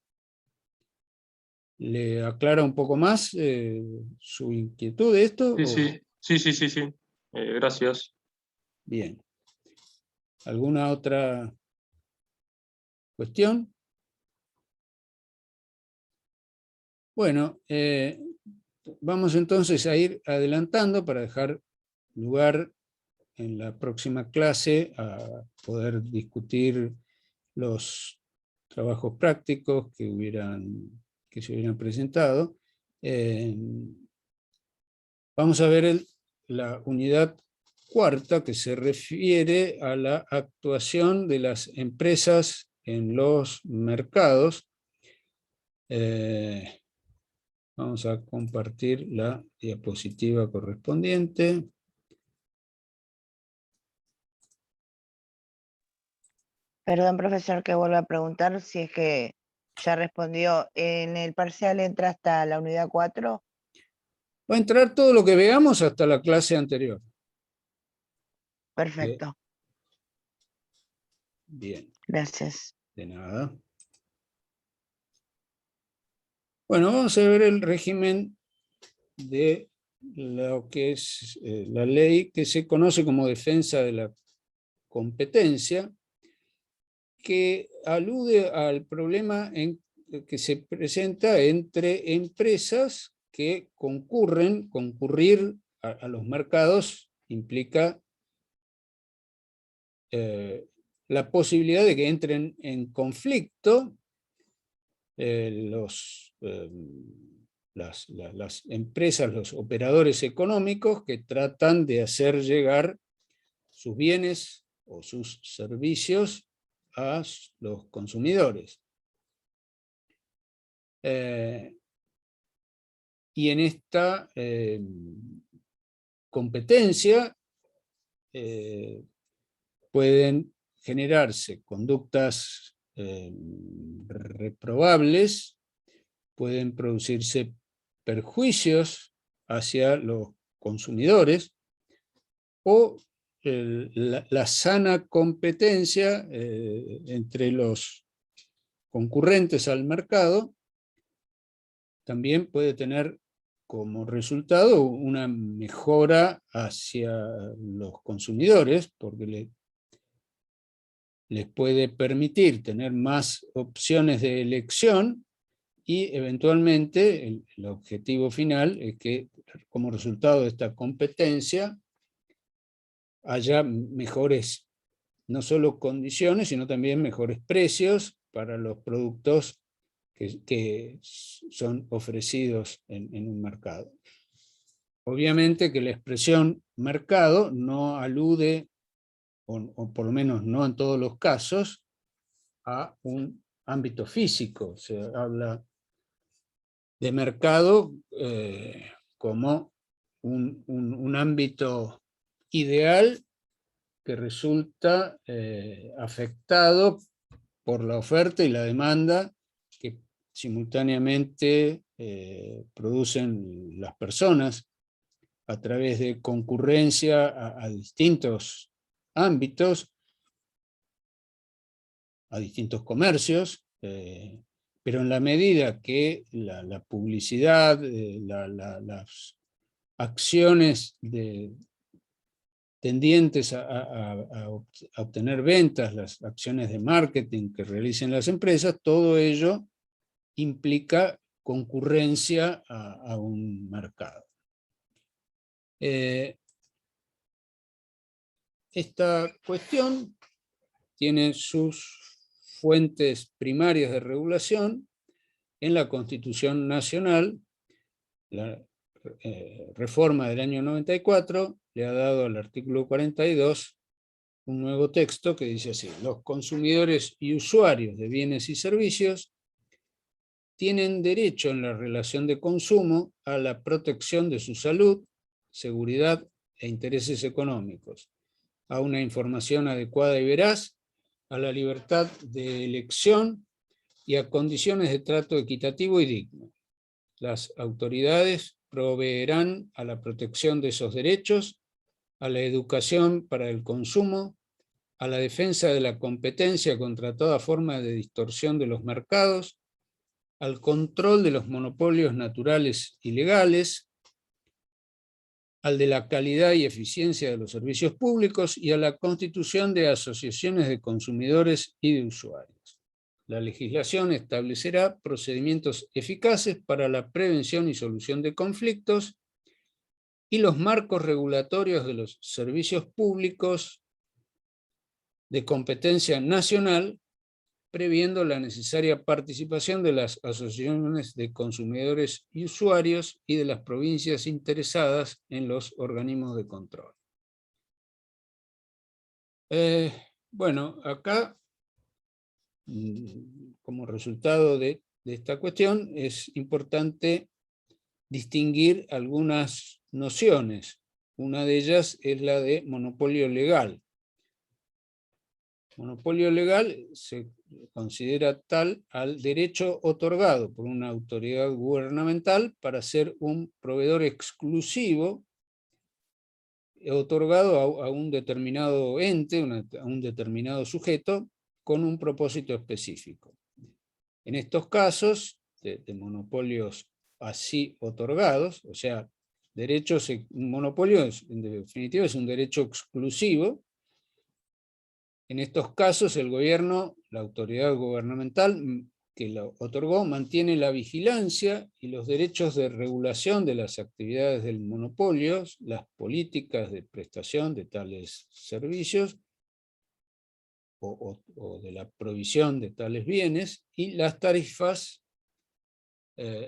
¿Le aclara un poco más su inquietud de esto? Sí. Gracias. Bien. ¿Alguna otra cuestión? Bueno, vamos entonces a ir adelantando para dejar lugar en la próxima clase a poder discutir los trabajos prácticos que se hubieran presentado. Vamos a ver la unidad cuarta, que se refiere a la actuación de las empresas en los mercados. Vamos a compartir la diapositiva correspondiente. Perdón, profesor, que vuelva a preguntar si es que ya respondió. ¿En el parcial entra hasta la unidad 4? Va a entrar todo lo que veamos hasta la clase anterior. Perfecto. Bien. Gracias. De nada. Bueno, vamos a ver el régimen de lo que es la ley que se conoce como defensa de la competencia, que alude al problema que se presenta entre empresas que concurrir a los mercados implica la posibilidad de que entren en conflicto las empresas, los operadores económicos que tratan de hacer llegar sus bienes o sus servicios a los consumidores. Y en esta competencia pueden generarse conductas reprobables, pueden producirse perjuicios hacia los consumidores, o la sana competencia entre los concurrentes al mercado también puede tener como resultado una mejora hacia los consumidores, porque les puede permitir tener más opciones de elección, y eventualmente el objetivo final es que, como resultado de esta competencia, haya mejores, no solo condiciones, sino también mejores precios para los productos que son ofrecidos en un mercado. Obviamente que la expresión mercado no alude, o por lo menos no en todos los casos, a un ámbito físico. Se habla de mercado como un ámbito ideal que resulta afectado por la oferta y la demanda que simultáneamente producen las personas a través de concurrencia a distintos ámbitos, a distintos comercios, pero en la medida que la publicidad, las acciones tendientes a obtener ventas, las acciones de marketing que realicen las empresas, todo ello implica concurrencia a un mercado. Esta cuestión tiene sus fuentes primarias de regulación en la Constitución Nacional. La reforma del año 94 le ha dado al artículo 42 un nuevo texto que dice así: los consumidores y usuarios de bienes y servicios tienen derecho en la relación de consumo a la protección de su salud, seguridad e intereses económicos, a una información adecuada y veraz, a la libertad de elección y a condiciones de trato equitativo y digno. Las autoridades proveerán a la protección de esos derechos, a la educación para el consumo, a la defensa de la competencia contra toda forma de distorsión de los mercados, al control de los monopolios naturales y legales, al de la calidad y eficiencia de los servicios públicos y a la constitución de asociaciones de consumidores y de usuarios. La legislación establecerá procedimientos eficaces para la prevención y solución de conflictos y los marcos regulatorios de los servicios públicos de competencia nacional, previendo la necesaria participación de las asociaciones de consumidores y usuarios y de las provincias interesadas en los organismos de control. Bueno, acá, como resultado de esta cuestión, es importante distinguir algunas nociones. Una de ellas es la de monopolio legal. Monopolio legal se considera tal al derecho otorgado por una autoridad gubernamental para ser un proveedor exclusivo, otorgado a un determinado ente, a un determinado sujeto, con un propósito específico. En estos casos de monopolios así otorgados, o sea, un monopolio en definitiva es un derecho exclusivo. En estos casos el gobierno, la autoridad gubernamental que lo otorgó, mantiene la vigilancia y los derechos de regulación de las actividades del monopolio, las políticas de prestación de tales servicios o de la provisión de tales bienes, y las tarifas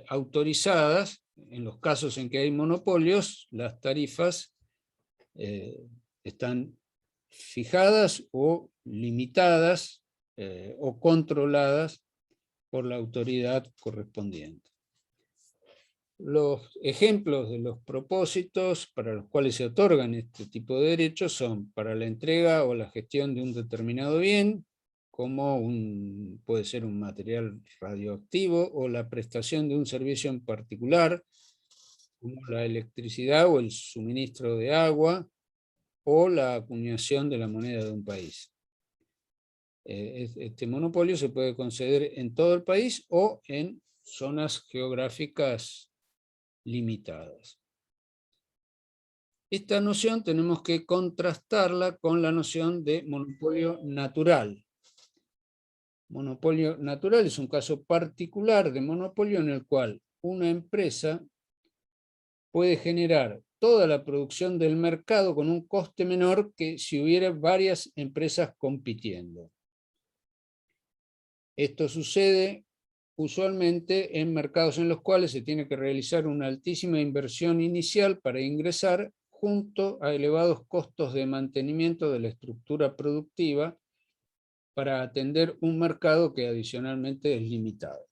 autorizadas. En los casos en que hay monopolios, las tarifas están fijadas o limitadas o controladas por la autoridad correspondiente. Los ejemplos de los propósitos para los cuales se otorgan este tipo de derechos son para la entrega o la gestión de un determinado bien, como puede ser un material radioactivo, o la prestación de un servicio en particular, como la electricidad o el suministro de agua, o la acuñación de la moneda de un país. Este monopolio se puede conceder en todo el país o en zonas geográficas limitadas. Esta noción tenemos que contrastarla con la noción de monopolio natural. Monopolio natural es un caso particular de monopolio en el cual una empresa puede generar toda la producción del mercado con un coste menor que si hubiera varias empresas compitiendo. Esto sucede usualmente en mercados en los cuales se tiene que realizar una altísima inversión inicial para ingresar, junto a elevados costos de mantenimiento de la estructura productiva para atender un mercado que adicionalmente es limitado.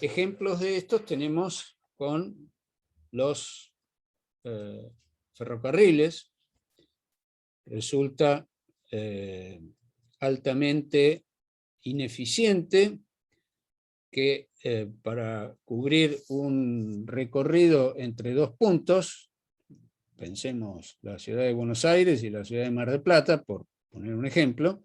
Ejemplos de estos tenemos con los ferrocarriles. Resulta altamente ineficiente que para cubrir un recorrido entre dos puntos, pensemos la ciudad de Buenos Aires y la ciudad de Mar del Plata, por poner un ejemplo,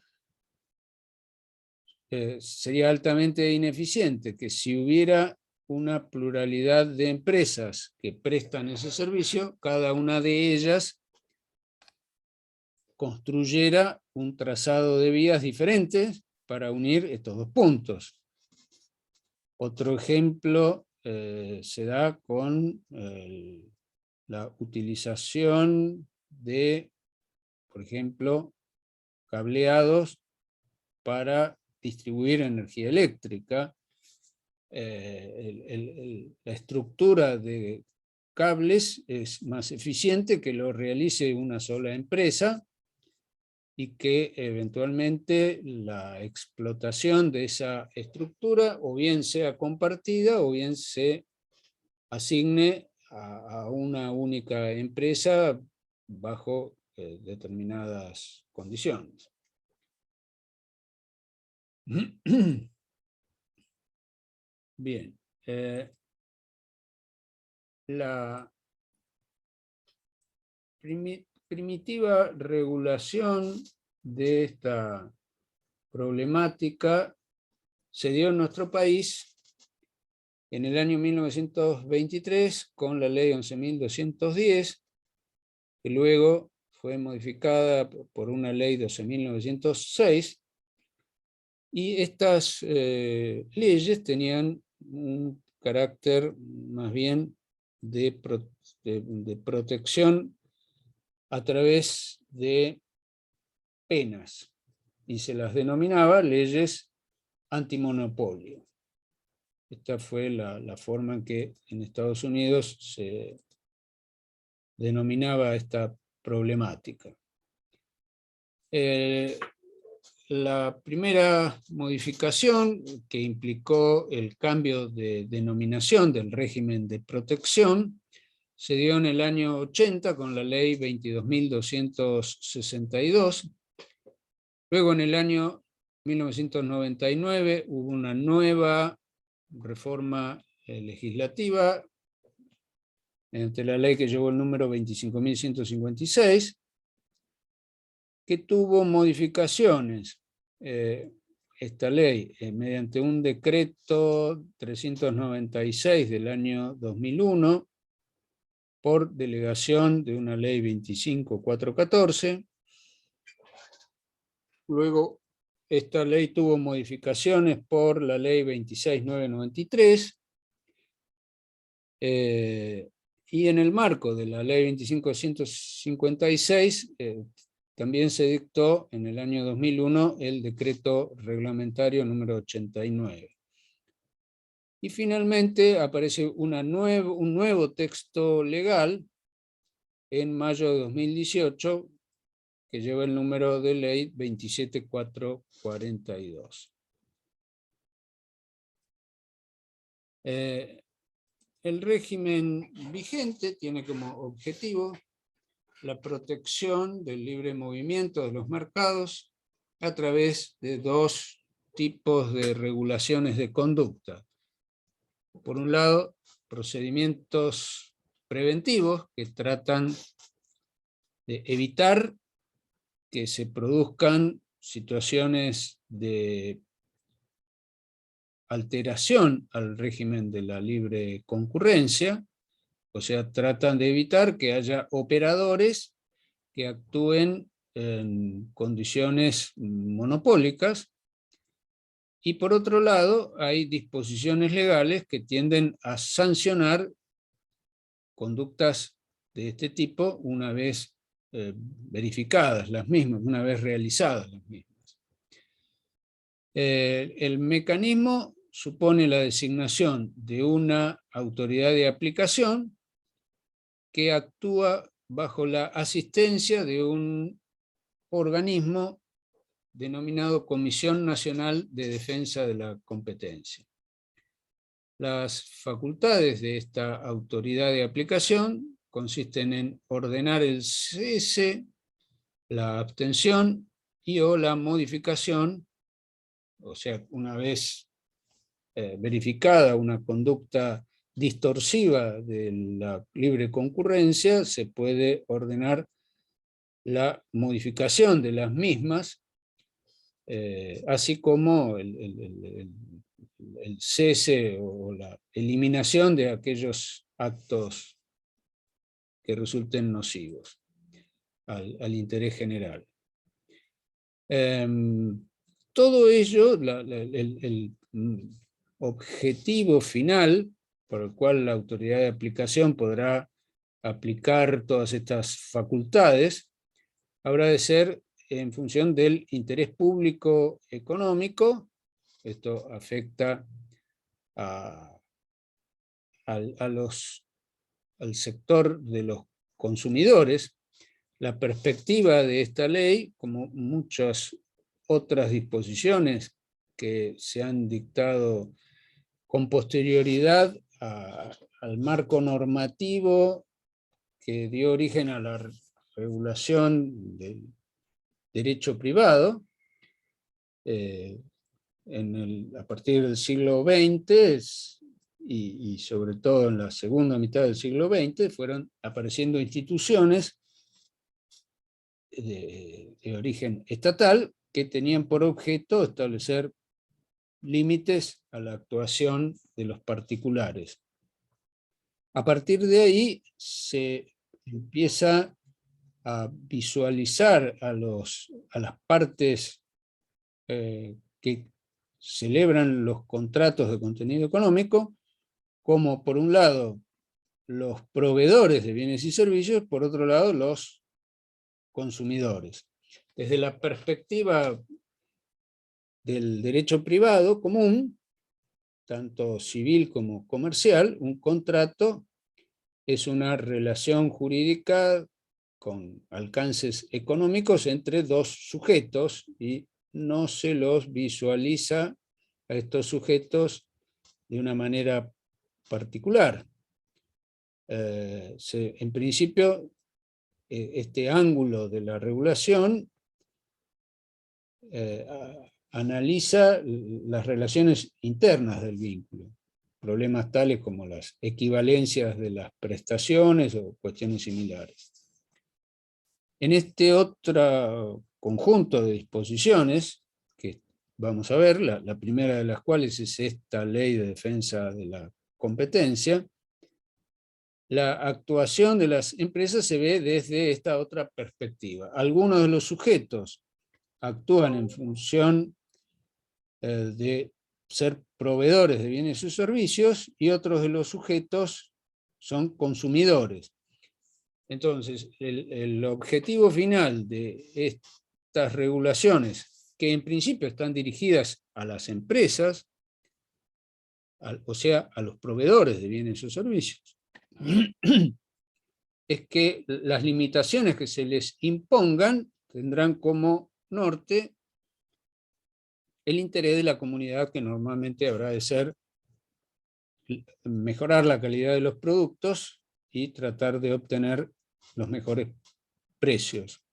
sería altamente ineficiente que si hubiera una pluralidad de empresas que prestan ese servicio, cada una de ellas construyera un trazado de vías diferentes para unir estos dos puntos. Otro ejemplo se da con la utilización de, por ejemplo, cableados para distribuir energía eléctrica. La estructura de cables es más eficiente que lo realice una sola empresa, y que eventualmente la explotación de esa estructura o bien sea compartida o bien se asigne a una única empresa bajo determinadas condiciones. Bien. La primitiva regulación de esta problemática se dio en nuestro país en el año 1923 con la ley 11.210, que luego fue modificada por una ley 12.906, y estas leyes tenían un carácter más bien de protección a través de penas, y se las denominaba leyes antimonopolio. Esta fue la forma en que en Estados Unidos se denominaba esta problemática. La primera modificación, que implicó el cambio de denominación del régimen de protección, se dio en el año 80 con la ley 22.262. Luego en el año 1999 hubo una nueva reforma legislativa mediante la ley que llevó el número 25.156, que tuvo modificaciones. Esta ley, mediante un decreto 396 del año 2001, por delegación de una ley 25.414. Luego esta ley tuvo modificaciones por la ley 26.993, y en el marco de la ley 25.156 también se dictó en el año 2001 el decreto reglamentario número 89. Y finalmente aparece un nuevo texto legal en mayo de 2018, que lleva el número de ley 27.442. El régimen vigente tiene como objetivo la protección del libre movimiento de los mercados a través de dos tipos de regulaciones de conducta. Por un lado, procedimientos preventivos que tratan de evitar que se produzcan situaciones de alteración al régimen de la libre concurrencia, o sea, tratan de evitar que haya operadores que actúen en condiciones monopólicas. Y por otro lado, hay disposiciones legales que tienden a sancionar conductas de este tipo una vez verificadas las mismas, una vez realizadas las mismas. El mecanismo supone la designación de una autoridad de aplicación que actúa bajo la asistencia de un organismo denominado Comisión Nacional de Defensa de la Competencia. Las facultades de esta autoridad de aplicación consisten en ordenar el cese, la abstención y o la modificación, o sea, una vez verificada una conducta distorsiva de la libre concurrencia, se puede ordenar la modificación de las mismas, así como el cese o la eliminación de aquellos actos que resulten nocivos al interés general. Todo ello, el objetivo final por el cual la autoridad de aplicación podrá aplicar todas estas facultades, habrá de ser en función del interés público económico. Esto afecta al sector de los consumidores. La perspectiva de esta ley, como muchas otras disposiciones que se han dictado con posterioridad al marco normativo que dio origen a la regulación del derecho privado, a partir del siglo XX y sobre todo en la segunda mitad del siglo XX, fueron apareciendo instituciones de origen estatal que tenían por objeto establecer límites a la actuación de los particulares. A partir de ahí se empieza a visualizar a las partes que celebran los contratos de contenido económico como, por un lado, los proveedores de bienes y servicios, por otro lado, los consumidores. Desde la perspectiva del derecho privado común, tanto civil como comercial, un contrato es una relación jurídica con alcances económicos entre dos sujetos y no se los visualiza a estos sujetos de una manera particular. En principio, este ángulo de la regulación analiza las relaciones internas del vínculo, problemas tales como las equivalencias de las prestaciones o cuestiones similares. En este otro conjunto de disposiciones, que vamos a ver, la primera de las cuales es esta Ley de Defensa de la Competencia, la actuación de las empresas se ve desde esta otra perspectiva. Algunos de los sujetos actúan en función de ser proveedores de bienes y servicios, y otros de los sujetos son consumidores. Entonces, el objetivo final de estas regulaciones, que en principio están dirigidas a las empresas, o sea, a los proveedores de bienes o servicios, es que las limitaciones que se les impongan tendrán como norte el interés de la comunidad, que normalmente habrá de ser mejorar la calidad de los productos y tratar de obtener los mejores precios.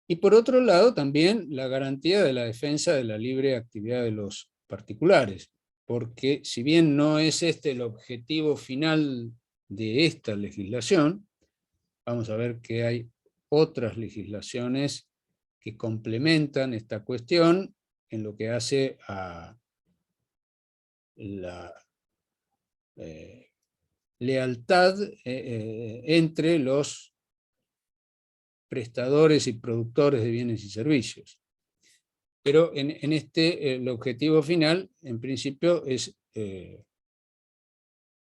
Y por otro lado, también la garantía de la defensa de la libre actividad de los particulares, porque si bien no es este el objetivo final de esta legislación, vamos a ver que hay otras legislaciones que complementan esta cuestión en lo que hace a la lealtad entre los prestadores y productores de bienes y servicios. Pero en este, el objetivo final, en principio, es el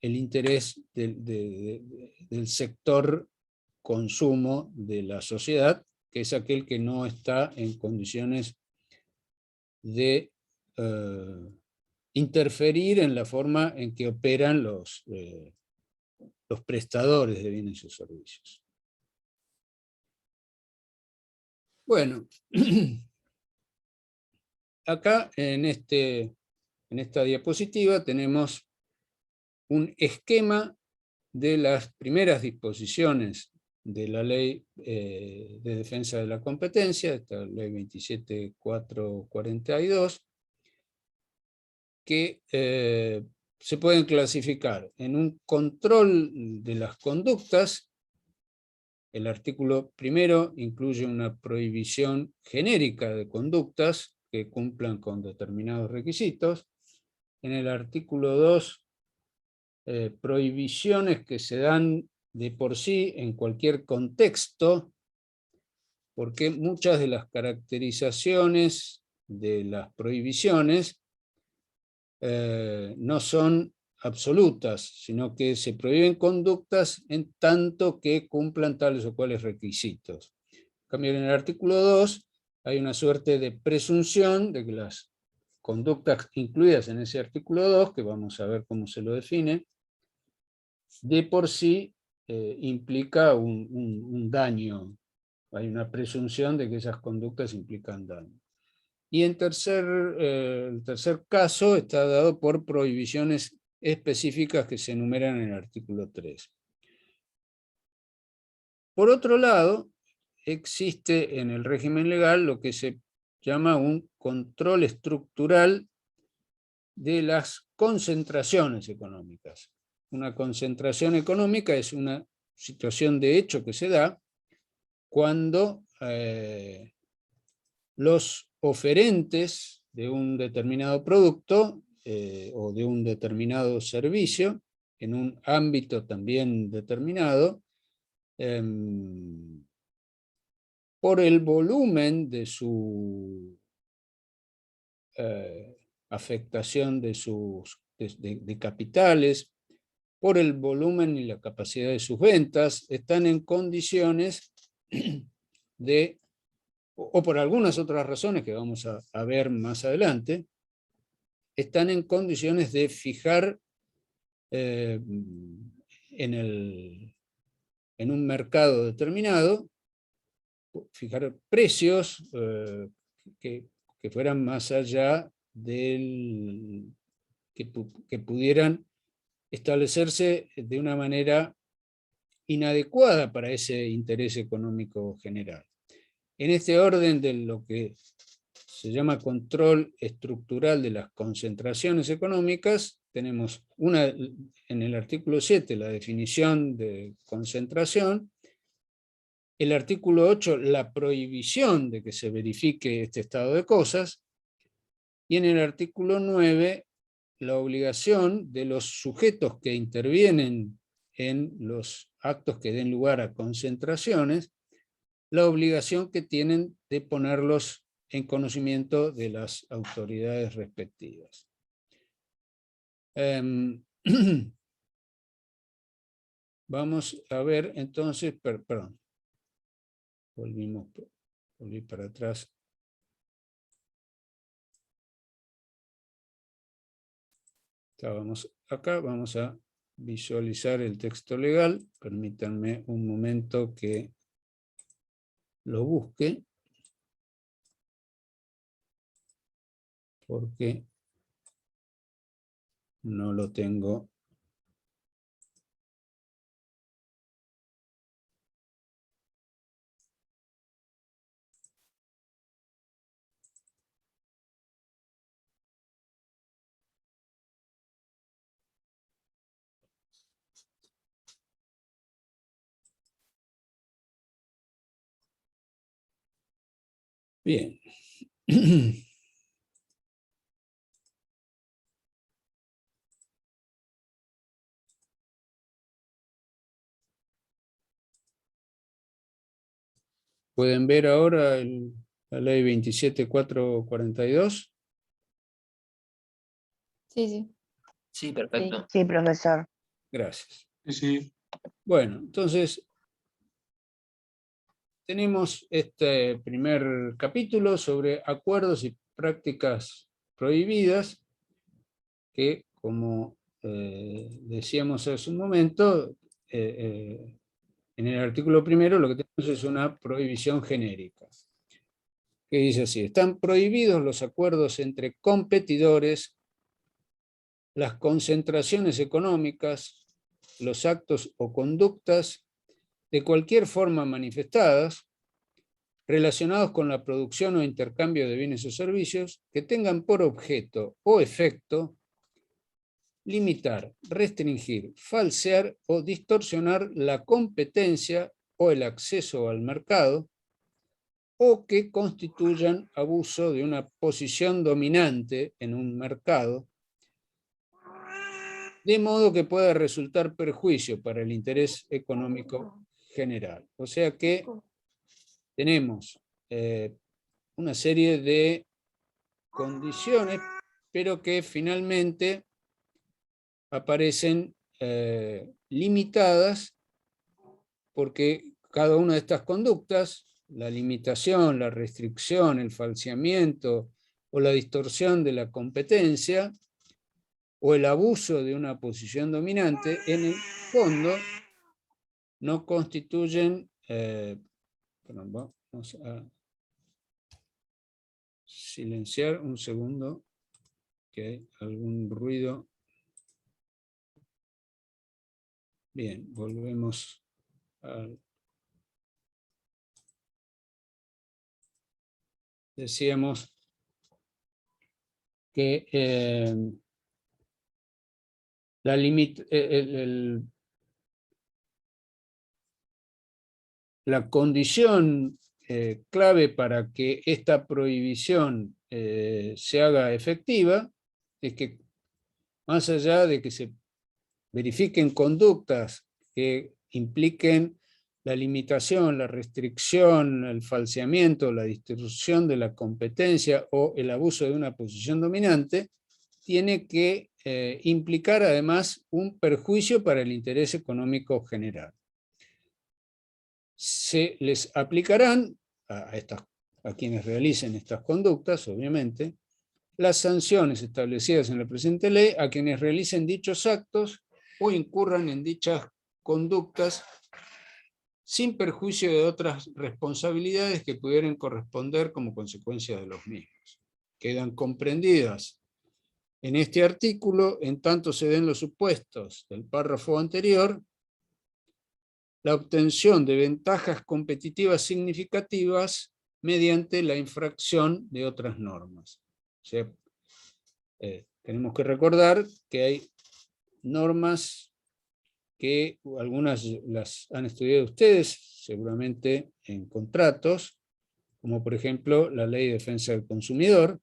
interés del sector consumo de la sociedad, que es aquel que no está en condiciones de interferir en la forma en que operan los prestadores de bienes y servicios. Bueno, acá en esta diapositiva tenemos un esquema de las primeras disposiciones de la Ley de Defensa de la Competencia, esta Ley 27.442, que se pueden clasificar en un control de las conductas. El artículo primero incluye una prohibición genérica de conductas que cumplan con determinados requisitos. En el artículo 2, prohibiciones que se dan de por sí en cualquier contexto, porque muchas de las caracterizaciones de las prohibiciones no son absolutas, sino que se prohíben conductas en tanto que cumplan tales o cuales requisitos. En cambio, en el artículo 2 hay una suerte de presunción de que las conductas incluidas en ese artículo 2, que vamos a ver cómo se lo define, de por sí implica un daño. Hay una presunción de que esas conductas implican daño. Y el tercer caso está dado por prohibiciones específicas que se enumeran en el artículo 3. Por otro lado, existe en el régimen legal lo que se llama un control estructural de las concentraciones económicas. Una concentración económica es una situación de hecho que se da cuando los oferentes de un determinado producto o de un determinado servicio, en un ámbito también determinado, por el volumen de su afectación de capitales, por el volumen y la capacidad de sus ventas, están en condiciones de, o por algunas otras razones que vamos a ver más adelante, están en condiciones de fijar en un mercado determinado, fijar precios que fueran más allá del que pudieran establecerse de una manera inadecuada para ese interés económico general. En este orden de lo que se llama control estructural de las concentraciones económicas, tenemos en el artículo 7 la definición de concentración, el artículo 8 la prohibición de que se verifique este estado de cosas, y en el artículo 9 la obligación de los sujetos que intervienen en los actos que den lugar a concentraciones, la obligación que tienen de ponerlos en conocimiento de las autoridades respectivas. Vamos a ver entonces, perdón, volví para atrás. Estábamos acá, vamos a visualizar el texto legal. Permítanme un momento que lo busque, porque no lo tengo. Bien. ¿Pueden ver ahora la ley 27.442? Sí, sí. Sí, perfecto. Sí, profesor. Gracias. Sí, sí. Bueno, entonces tenemos este primer capítulo sobre acuerdos y prácticas prohibidas, que, como decíamos hace un momento, en el artículo primero lo que tenemos es una prohibición genérica, que dice así: están prohibidos los acuerdos entre competidores, las concentraciones económicas, los actos o conductas de cualquier forma manifestadas, relacionados con la producción o intercambio de bienes o servicios, que tengan por objeto o efecto limitar, restringir, falsear o distorsionar la competencia o el acceso al mercado, o que constituyan abuso de una posición dominante en un mercado, de modo que pueda resultar perjuicio para el interés económico general. O sea que tenemos una serie de condiciones, pero que finalmente aparecen limitadas, porque cada una de estas conductas, la limitación, la restricción, el falseamiento o la distorsión de la competencia, o el abuso de una posición dominante, en el fondo no constituyen, vamos a silenciar un segundo, que hay algún ruido. Bien, volvemos al... Decíamos que la condición clave para que esta prohibición se haga efectiva es que, más allá de que se verifiquen conductas que impliquen la limitación, la restricción, el falseamiento, la distorsión de la competencia o el abuso de una posición dominante, tiene que implicar además un perjuicio para el interés económico general. Se les aplicarán a quienes realicen estas conductas, obviamente, las sanciones establecidas en la presente ley a quienes realicen dichos actos o incurran en dichas conductas sin perjuicio de otras responsabilidades que pudieran corresponder como consecuencia de los mismos. Quedan comprendidas en este artículo, en tanto se den los supuestos del párrafo anterior, la obtención de ventajas competitivas significativas mediante la infracción de otras normas. O sea, tenemos que recordar que hay normas que algunas las han estudiado ustedes, seguramente en contratos, como por ejemplo la Ley de Defensa del Consumidor,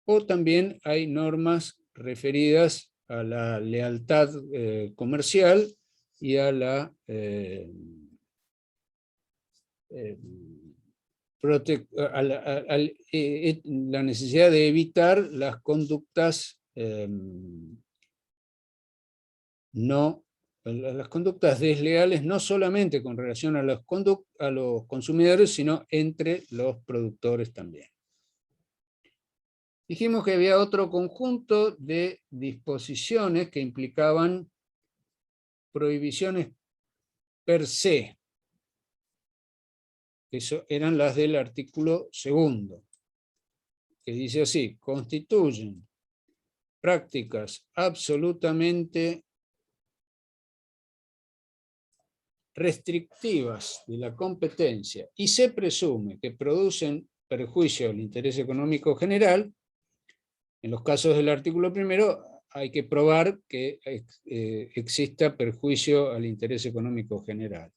o también hay normas referidas a la lealtad comercial y a la la necesidad de evitar las conductas las conductas desleales, no solamente con relación a los consumidores, sino entre los productores también. Dijimos que había otro conjunto de disposiciones que implicaban prohibiciones per se. Eso eran las del artículo 2, que dice así: constituyen, prácticas absolutamente restrictivas de la competencia y se presume que producen perjuicio al interés económico general, en los casos del artículo primero hay que probar que exista perjuicio al interés económico general.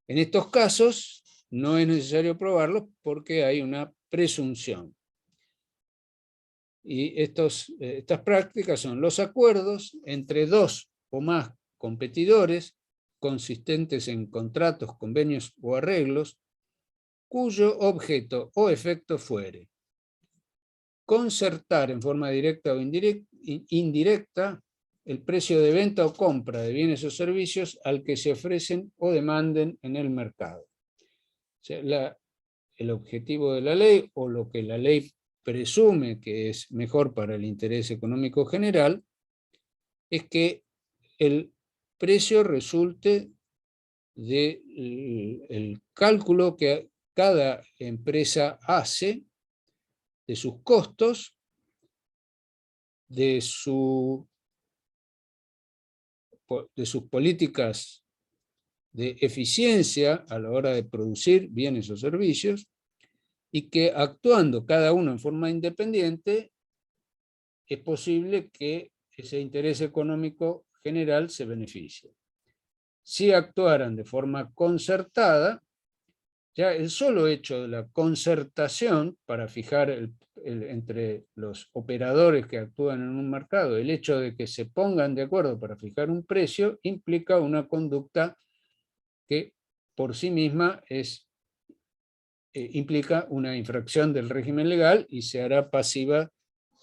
En estos casos no es necesario probarlo porque hay una presunción. Y estas prácticas son los acuerdos entre dos o más competidores consistentes en contratos, convenios o arreglos, cuyo objeto o efecto fuere concertar en forma directa o indirecta el precio de venta o compra de bienes o servicios al que se ofrecen o demanden en el mercado. O sea, el objetivo de la ley, o lo que la ley presume que es mejor para el interés económico general, es que el precio resulte del cálculo que cada empresa hace de sus costos, de sus políticas de eficiencia a la hora de producir bienes o servicios, y que actuando cada uno en forma independiente es posible que ese interés económico general se beneficie. Si actuaran de forma concertada, ya el solo hecho de la concertación para fijar entre los operadores que actúan en un mercado, el hecho de que se pongan de acuerdo para fijar un precio, implica una conducta que por sí misma implica una infracción del régimen legal y se hará pasiva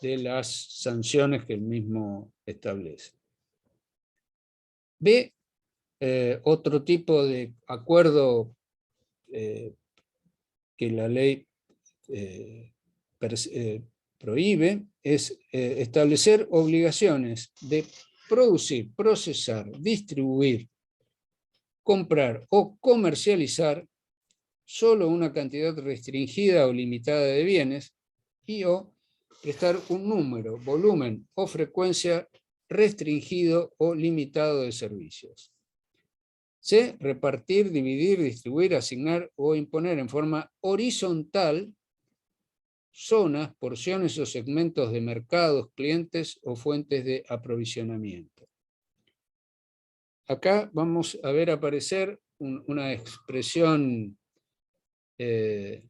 de las sanciones que el mismo establece. B, otro tipo de acuerdo que la ley prohíbe es establecer obligaciones de producir, procesar, distribuir, comprar o comercializar solo una cantidad restringida o limitada de bienes y o prestar un número, volumen o frecuencia restringido o limitado de servicios. C, repartir, dividir, distribuir, asignar o imponer en forma horizontal zonas, porciones o segmentos de mercados, clientes o fuentes de aprovisionamiento. Acá vamos a ver aparecer una expresión que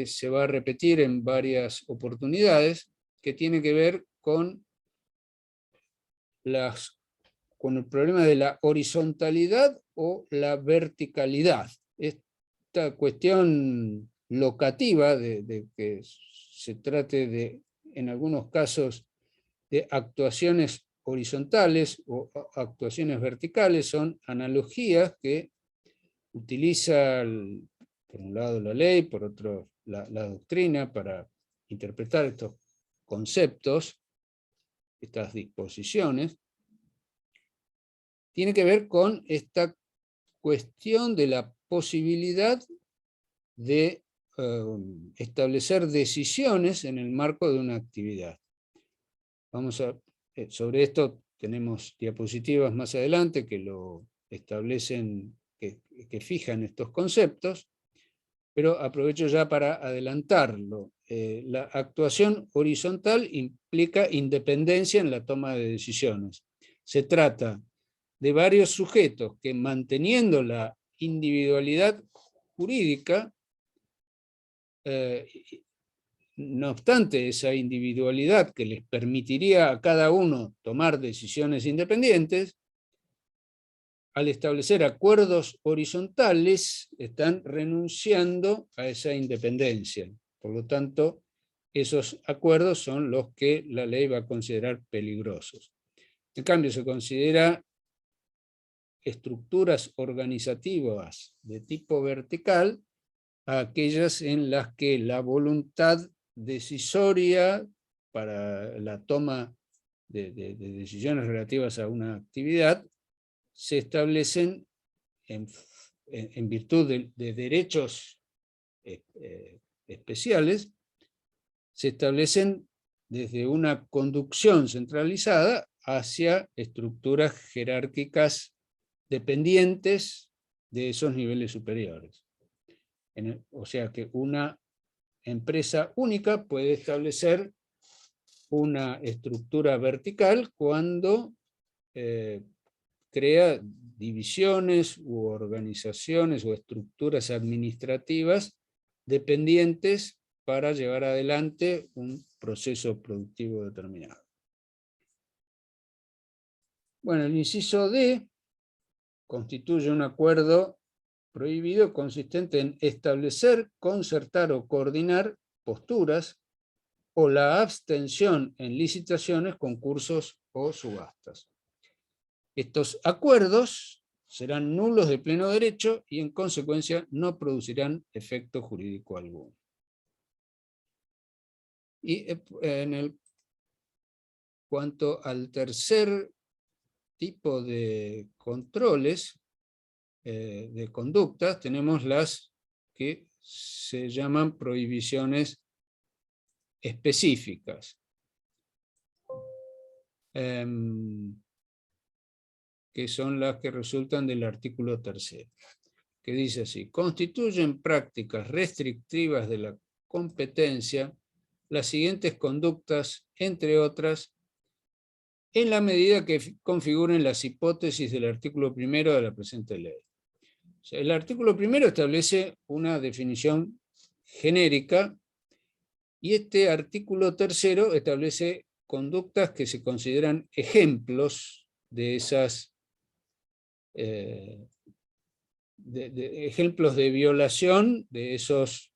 se va a repetir en varias oportunidades, que tiene que ver con el problema de la horizontalidad o la verticalidad. Esta cuestión locativa de que se trate de, en algunos casos, de actuaciones horizontales o actuaciones verticales son analogías que utiliza, por un lado, la ley, por otro, la doctrina, para interpretar estos conceptos, estas disposiciones. Tiene que ver con esta cuestión de la posibilidad de establecer decisiones en el marco de una actividad. Sobre esto tenemos diapositivas más adelante que lo establecen, que fijan estos conceptos, pero aprovecho ya para adelantarlo. La actuación horizontal implica independencia en la toma de decisiones. Se trata de varios sujetos que, manteniendo la individualidad jurídica, no obstante esa individualidad que les permitiría a cada uno tomar decisiones independientes, al establecer acuerdos horizontales, están renunciando a esa independencia. Por lo tanto, esos acuerdos son los que la ley va a considerar peligrosos. En cambio, se considera estructuras organizativas de tipo vertical a aquellas en las que la voluntad decisoria para la toma de decisiones relativas a una actividad se establecen en virtud de derechos especiales, se establecen desde una conducción centralizada hacia estructuras jerárquicas dependientes de esos niveles superiores. O sea que una empresa única puede establecer una estructura vertical cuando crea divisiones u organizaciones o estructuras administrativas dependientes para llevar adelante un proceso productivo determinado. Bueno, el inciso D constituye un acuerdo prohibido consistente en establecer, concertar o coordinar posturas o la abstención en licitaciones, concursos o subastas. Estos acuerdos serán nulos de pleno derecho y en consecuencia no producirán efecto jurídico alguno. Y en cuanto al tercer tipo de controles de conductas, tenemos las que se llaman prohibiciones específicas. Que son las que resultan del artículo 3º, que dice así: constituyen prácticas restrictivas de la competencia las siguientes conductas, entre otras, en la medida que configuren las hipótesis del artículo 1 de la presente ley. O sea, el artículo 1 establece una definición genérica y este artículo 3 establece conductas que se consideran ejemplos de esas ejemplos de violación de esos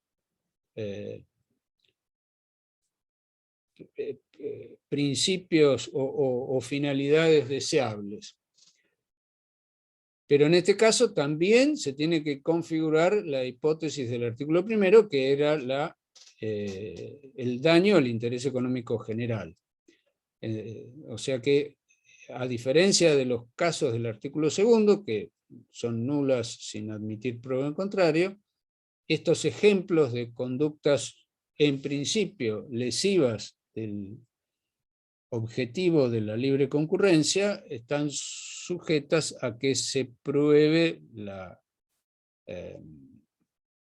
principios o finalidades deseables. Pero en este caso también se tiene que configurar la hipótesis del artículo 1, que era el daño al interés económico general. O sea que, a diferencia de los casos del artículo 2, que son nulas sin admitir prueba en contrario, estos ejemplos de conductas en principio lesivas del objetivo de la libre concurrencia están sujetas a que se pruebe la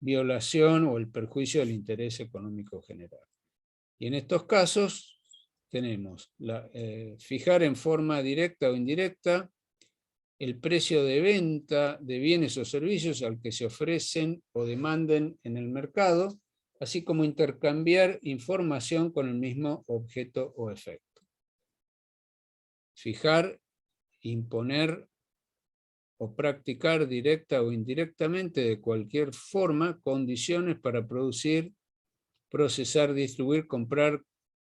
violación o el perjuicio del interés económico general. Y en estos casos tenemos fijar en forma directa o indirecta el precio de venta de bienes o servicios al que se ofrecen o demanden en el mercado, así como intercambiar información con el mismo objeto o efecto. Fijar, imponer o practicar directa o indirectamente de cualquier forma condiciones para producir, procesar, distribuir, comprar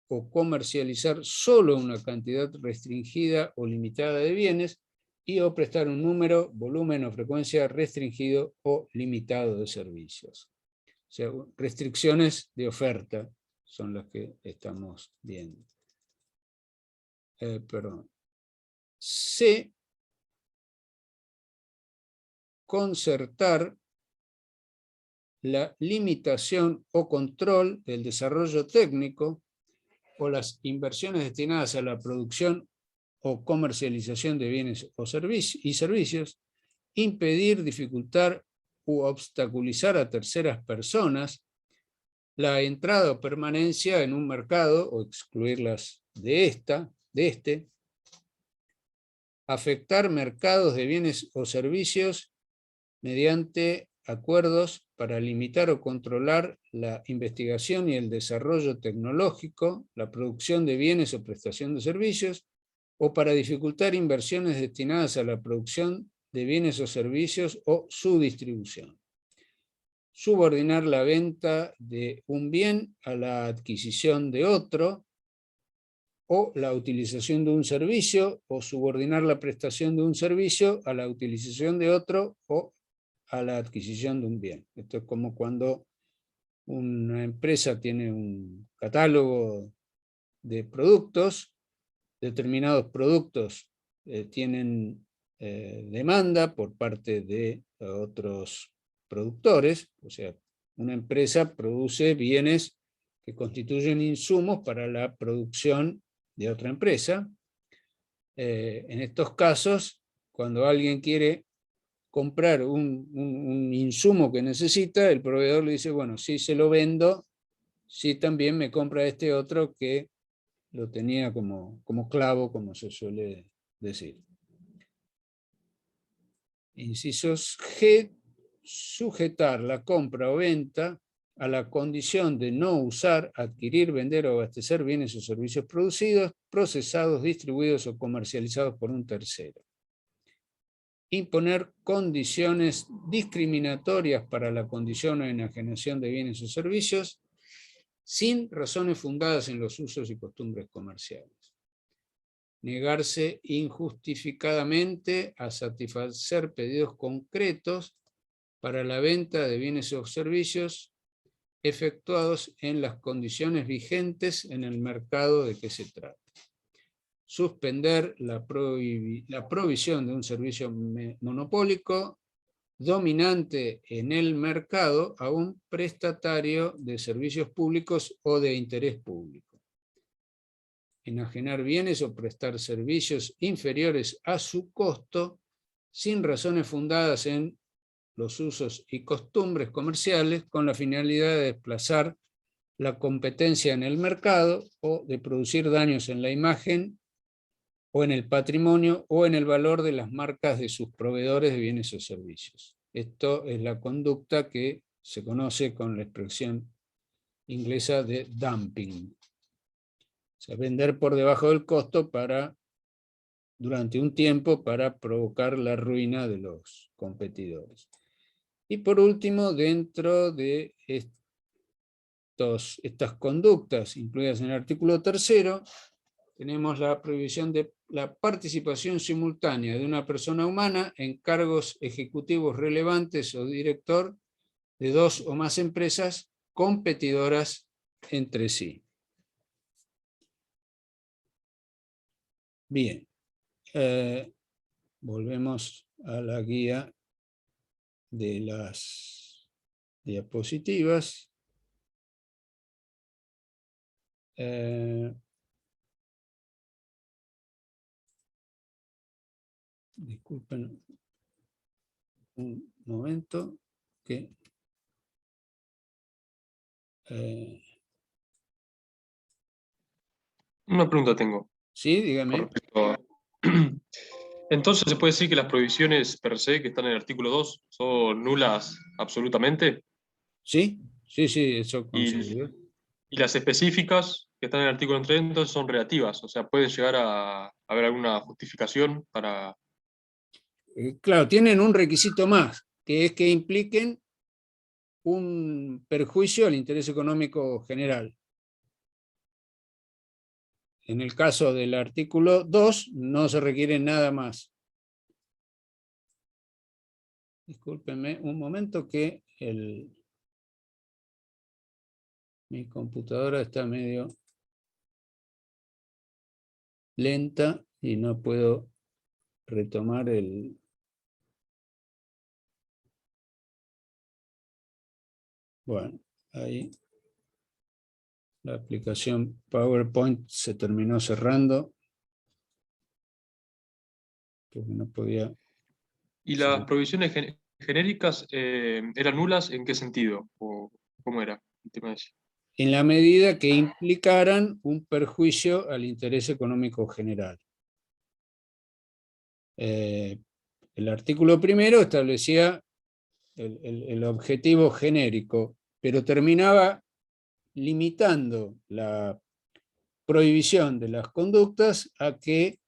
o comercializar solo una cantidad restringida o limitada de bienes y o prestar un número, volumen o frecuencia restringido o limitado de servicios. O sea, restricciones de oferta son las que estamos viendo. C. Concertar la limitación o control del desarrollo técnico o las inversiones destinadas a la producción o comercialización de bienes o servicios, impedir, dificultar u obstaculizar a terceras personas la entrada o permanencia en un mercado o excluirlas de este, afectar mercados de bienes o servicios mediante acuerdos para limitar o controlar la investigación y el desarrollo tecnológico, la producción de bienes o prestación de servicios, o para dificultar inversiones destinadas a la producción de bienes o servicios o su distribución. Subordinar la venta de un bien a la adquisición de otro, o la utilización de un servicio, o subordinar la prestación de un servicio a la utilización de otro, o a la adquisición de un bien. Esto es como cuando una empresa tiene un catálogo de productos, determinados productos tienen demanda por parte de otros productores, o sea, una empresa produce bienes que constituyen insumos para la producción de otra empresa. En estos casos, cuando alguien quiere comprar un insumo que necesita, el proveedor le dice, bueno, si se lo vendo, si también me compra este otro que lo tenía como clavo, como se suele decir. Incisos G, sujetar la compra o venta a la condición de no usar, adquirir, vender o abastecer bienes o servicios producidos, procesados, distribuidos o comercializados por un tercero. Imponer condiciones discriminatorias para la condición o enajenación de bienes o servicios sin razones fundadas en los usos y costumbres comerciales. Negarse injustificadamente a satisfacer pedidos concretos para la venta de bienes o servicios efectuados en las condiciones vigentes en el mercado de que se trata. Suspender la provisión de un servicio monopólico dominante en el mercado a un prestatario de servicios públicos o de interés público. Enajenar bienes o prestar servicios inferiores a su costo sin razones fundadas en los usos y costumbres comerciales con la finalidad de desplazar la competencia en el mercado o de producir daños en la imagen o en el patrimonio o en el valor de las marcas de sus proveedores de bienes o servicios. Esto es la conducta que se conoce con la expresión inglesa de dumping. O sea, vender por debajo del costo durante un tiempo para provocar la ruina de los competidores. Y por último, dentro de estas conductas incluidas en el artículo 3º, tenemos la prohibición de la participación simultánea de una persona humana en cargos ejecutivos relevantes o director de 2 o más empresas competidoras entre sí. Bien, volvemos a la guía de las diapositivas. Disculpen un momento que Una pregunta tengo. sí, Con dígame. respecto a- Entonces, ¿se puede decir que las prohibiciones per se que están en el artículo 2 son nulas absolutamente? Sí, eso Y, considero. y las específicas que están en el artículo 3 entonces son relativas, o sea, pueden llegar a haber alguna justificación para... Claro, tienen un requisito más, que es que impliquen un perjuicio al interés económico general. En el caso del artículo 2 no se requiere nada más. Discúlpenme un momento que mi computadora está medio lenta y no puedo retomar Bueno, ahí la aplicación PowerPoint se terminó cerrando porque no podía... ¿Y las prohibiciones genéricas eran nulas en qué sentido? ¿O cómo era el tema ese? En la medida que implicaran un perjuicio al interés económico general. El artículo 1 establecía el objetivo genérico, pero terminaba limitando la prohibición de las conductas a que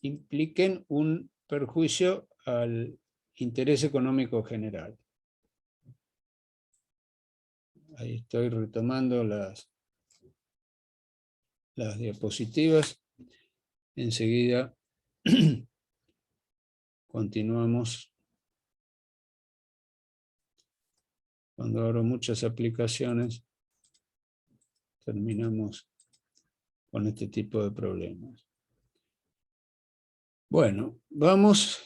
impliquen un perjuicio al interés económico general. Ahí estoy retomando las diapositivas. Enseguida continuamos. Cuando abro muchas aplicaciones, terminamos con este tipo de problemas. Bueno, vamos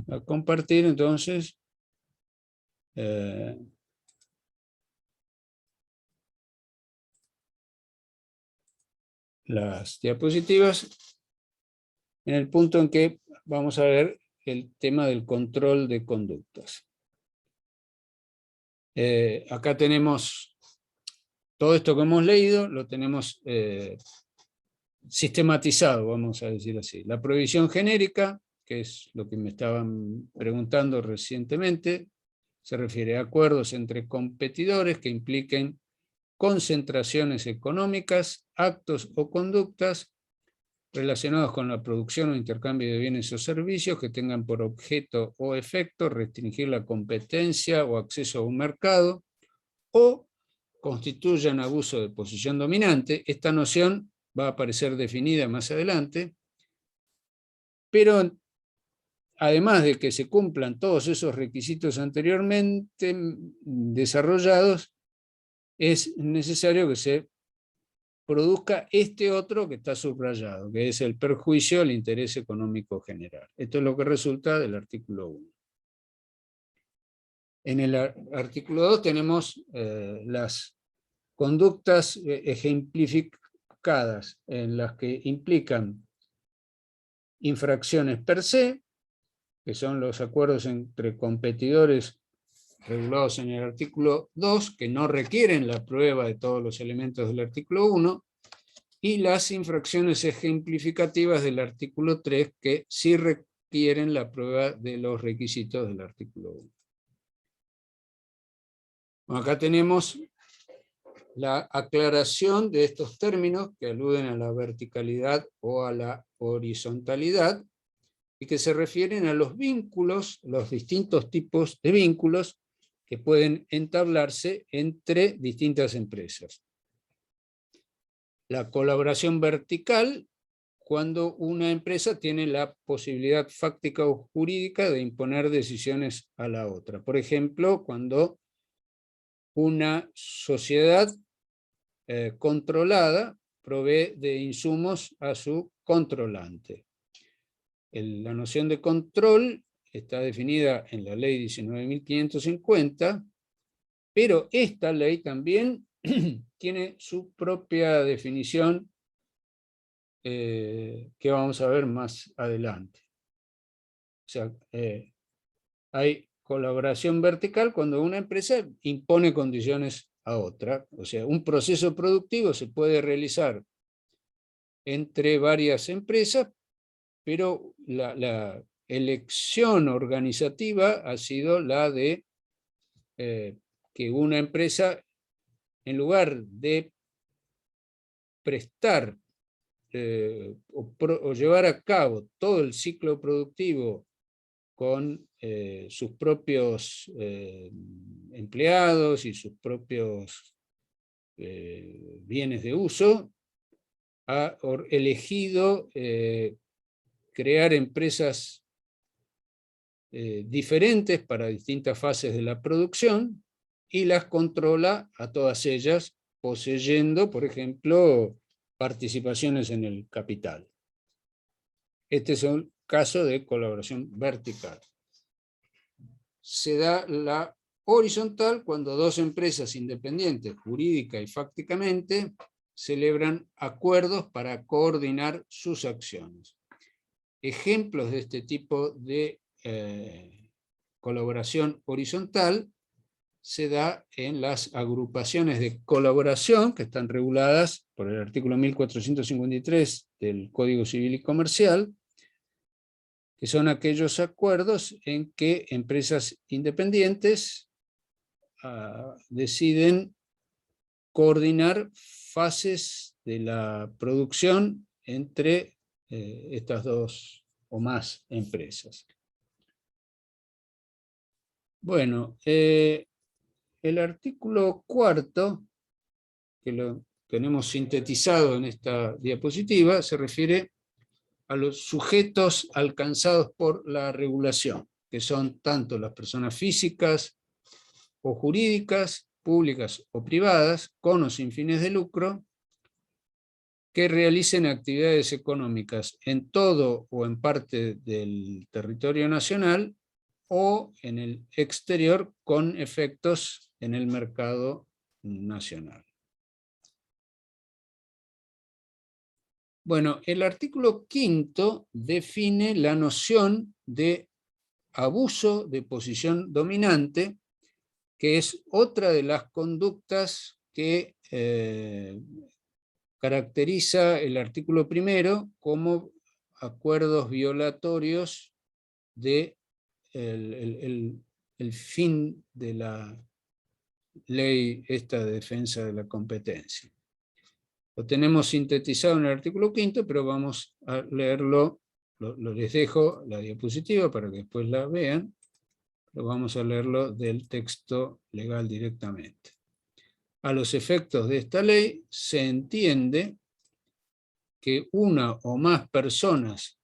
a compartir entonces las diapositivas, en el punto en que vamos a ver el tema del control de conductas. Acá tenemos todo esto que hemos leído, lo tenemos sistematizado, vamos a decir así. La prohibición genérica, que es lo que me estaban preguntando recientemente, se refiere a acuerdos entre competidores que impliquen concentraciones económicas, actos o conductas relacionados con la producción o intercambio de bienes o servicios que tengan por objeto o efecto restringir la competencia o acceso a un mercado, o constituyan abuso de posición dominante. Esta noción va a aparecer definida más adelante, pero además de que se cumplan todos esos requisitos anteriormente desarrollados, es necesario que se produzca este otro que está subrayado, que es el perjuicio al interés económico general. Esto es lo que resulta del artículo 1. En el artículo 2 tenemos las conductas ejemplificadas en las que implican infracciones per se, que son los acuerdos entre competidores regulados en el artículo 2, que no requieren la prueba de todos los elementos del artículo 1, y las infracciones ejemplificativas del artículo 3, que sí requieren la prueba de los requisitos del artículo 1. Bueno, acá tenemos la aclaración de estos términos que aluden a la verticalidad o a la horizontalidad, y que se refieren a los vínculos, los distintos tipos de vínculos que pueden entablarse entre distintas empresas. La colaboración vertical, cuando una empresa tiene la posibilidad fáctica o jurídica de imponer decisiones a la otra. Por ejemplo, cuando una sociedad controlada provee de insumos a su controlante. La noción de control está definida en la ley 19.550, pero esta ley también tiene su propia definición que vamos a ver más adelante. O sea, hay colaboración vertical cuando una empresa impone condiciones a otra. O sea, un proceso productivo se puede realizar entre varias empresas, pero la elección organizativa ha sido la de que una empresa, en lugar de prestar o llevar a cabo todo el ciclo productivo con sus propios empleados y sus propios bienes de uso, ha elegido crear empresas diferentes para distintas fases de la producción y las controla a todas ellas, poseyendo, por ejemplo, participaciones en el capital. Este es un caso de colaboración vertical. Se da la horizontal cuando dos empresas independientes, jurídica y fácticamente, celebran acuerdos para coordinar sus acciones. Ejemplos de este tipo de colaboración horizontal se da en las agrupaciones de colaboración que están reguladas por el artículo 1453 del Código Civil y Comercial, que son aquellos acuerdos en que empresas independientes deciden coordinar fases de la producción entre estas dos o más empresas. Bueno, el artículo 4, que lo tenemos sintetizado en esta diapositiva, se refiere a los sujetos alcanzados por la regulación, que son tanto las personas físicas o jurídicas, públicas o privadas, con o sin fines de lucro, que realicen actividades económicas en todo o en parte del territorio nacional o en el exterior con efectos en el mercado nacional. Bueno, el artículo 5 define la noción de abuso de posición dominante, que es otra de las conductas que caracteriza el artículo 1 como acuerdos violatorios de el fin de la ley esta de defensa de la competencia. Lo tenemos sintetizado en el artículo 5, pero vamos a leerlo, les dejo la diapositiva para que después la vean, pero vamos a leerlo del texto legal directamente. A los efectos de esta ley se entiende que una o más personas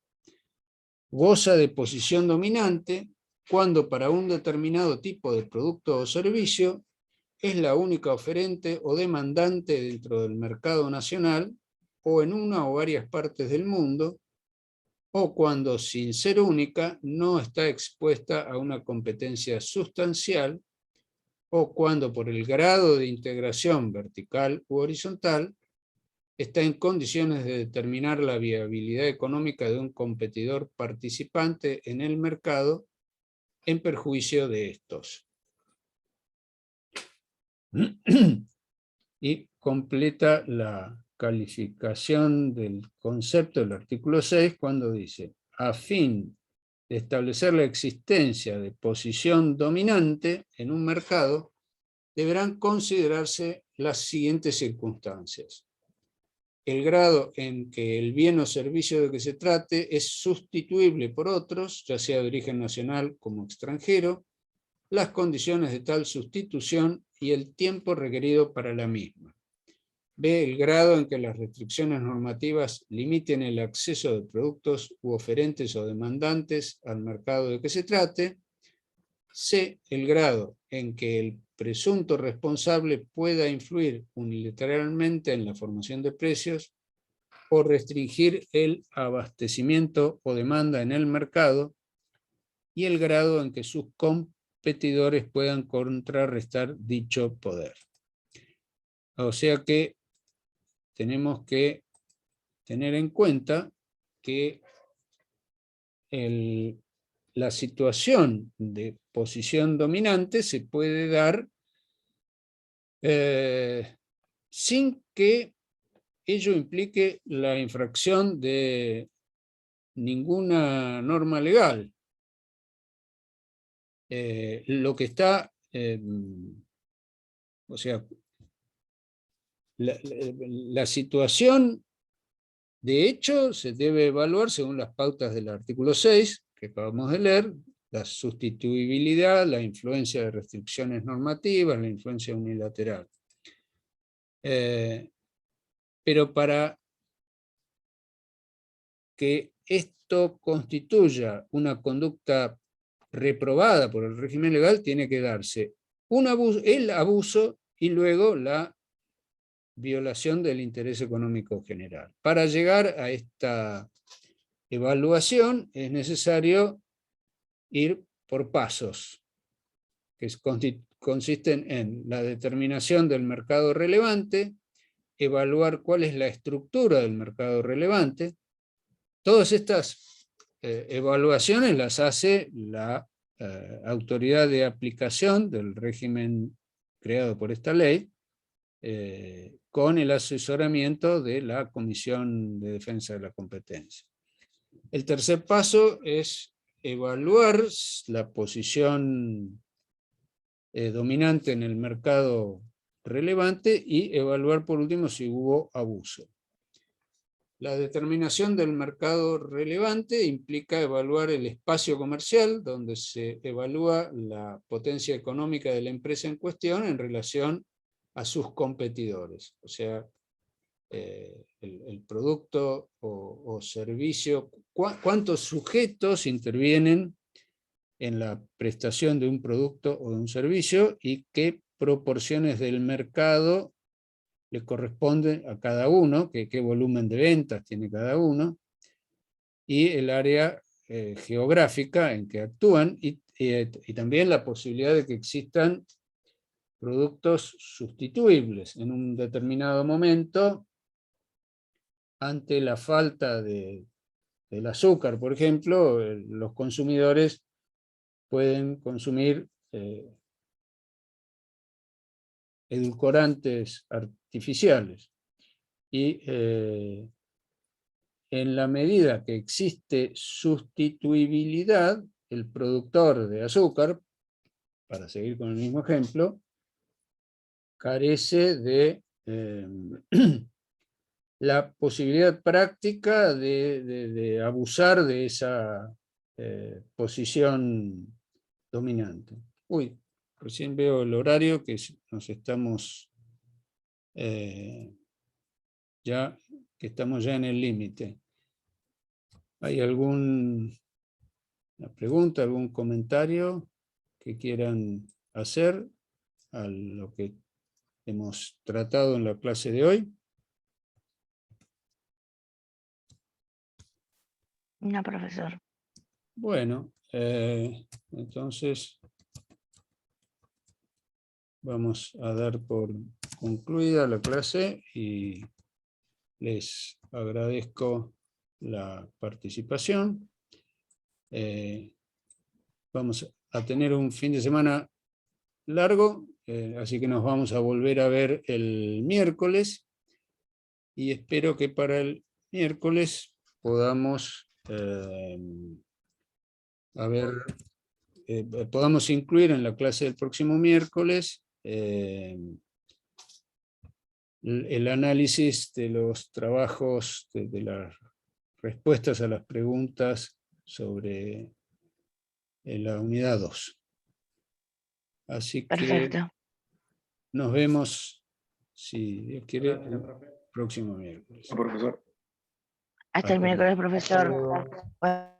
goza de posición dominante cuando para un determinado tipo de producto o servicio es la única oferente o demandante dentro del mercado nacional o en una o varias partes del mundo, o cuando, sin ser única, no está expuesta a una competencia sustancial, o cuando por el grado de integración vertical u horizontal está en condiciones de determinar la viabilidad económica de un competidor participante en el mercado en perjuicio de estos. Y completa la calificación del concepto del artículo 6 cuando dice: a fin de establecer la existencia de posición dominante en un mercado, deberán considerarse las siguientes circunstancias: el grado en que el bien o servicio de que se trate es sustituible por otros, ya sea de origen nacional como extranjero, las condiciones de tal sustitución y el tiempo requerido para la misma. B, el grado en que las restricciones normativas limiten el acceso de productos u oferentes o demandantes al mercado de que se trate. C, el grado en que el presunto responsable pueda influir unilateralmente en la formación de precios o restringir el abastecimiento o demanda en el mercado, y el grado en que sus competidores puedan contrarrestar dicho poder. O sea que tenemos que tener en cuenta que la situación de posición dominante se puede dar sin que ello implique la infracción de ninguna norma legal. Lo que está, o sea, la situación de hecho se debe evaluar según las pautas del artículo 6, que acabamos de leer: la sustituibilidad, la influencia de restricciones normativas, la influencia unilateral. Pero para que esto constituya una conducta reprobada por el régimen legal, tiene que darse el abuso y luego la violación del interés económico general. Para llegar a esta evaluación es necesario ir por pasos, que consisten en la determinación del mercado relevante, evaluar cuál es la estructura del mercado relevante. Todas estas evaluaciones las hace la autoridad de aplicación del régimen creado por esta ley, con el asesoramiento de la Comisión de Defensa de la Competencia. El tercer paso es evaluar la posición dominante en el mercado relevante y evaluar por último si hubo abuso. La determinación del mercado relevante implica evaluar el espacio comercial, donde se evalúa la potencia económica de la empresa en cuestión en relación a sus competidores. O sea, el producto o servicio, cuántos sujetos intervienen en la prestación de un producto o de un servicio y qué proporciones del mercado le corresponde a cada uno, qué volumen de ventas tiene cada uno, y el área geográfica en que actúan, y también la posibilidad de que existan productos sustituibles. En un determinado momento ante la falta del azúcar, por ejemplo, los consumidores pueden consumir edulcorantes artificiales. Y en la medida que existe sustituibilidad, el productor de azúcar, para seguir con el mismo ejemplo, carece de la posibilidad práctica de abusar de esa posición dominante. Uy, recién veo el horario que nos estamos ya en el límite. ¿Hay alguna pregunta, algún comentario que quieran hacer a lo que hemos tratado en la clase de hoy? No, profesor. Bueno, entonces vamos a dar por concluida la clase y les agradezco la participación. Vamos a tener un fin de semana largo, así que nos vamos a volver a ver el miércoles y espero que para el miércoles podamos podamos incluir en la clase del próximo miércoles el análisis de los trabajos, de las respuestas a las preguntas sobre la unidad 2. Así que Perfecto. nos vemos, si Dios quiere, el próximo miércoles. Profesor. Hasta el miércoles, profesor.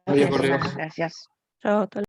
Adiós, Jorge. Gracias. Chao, hasta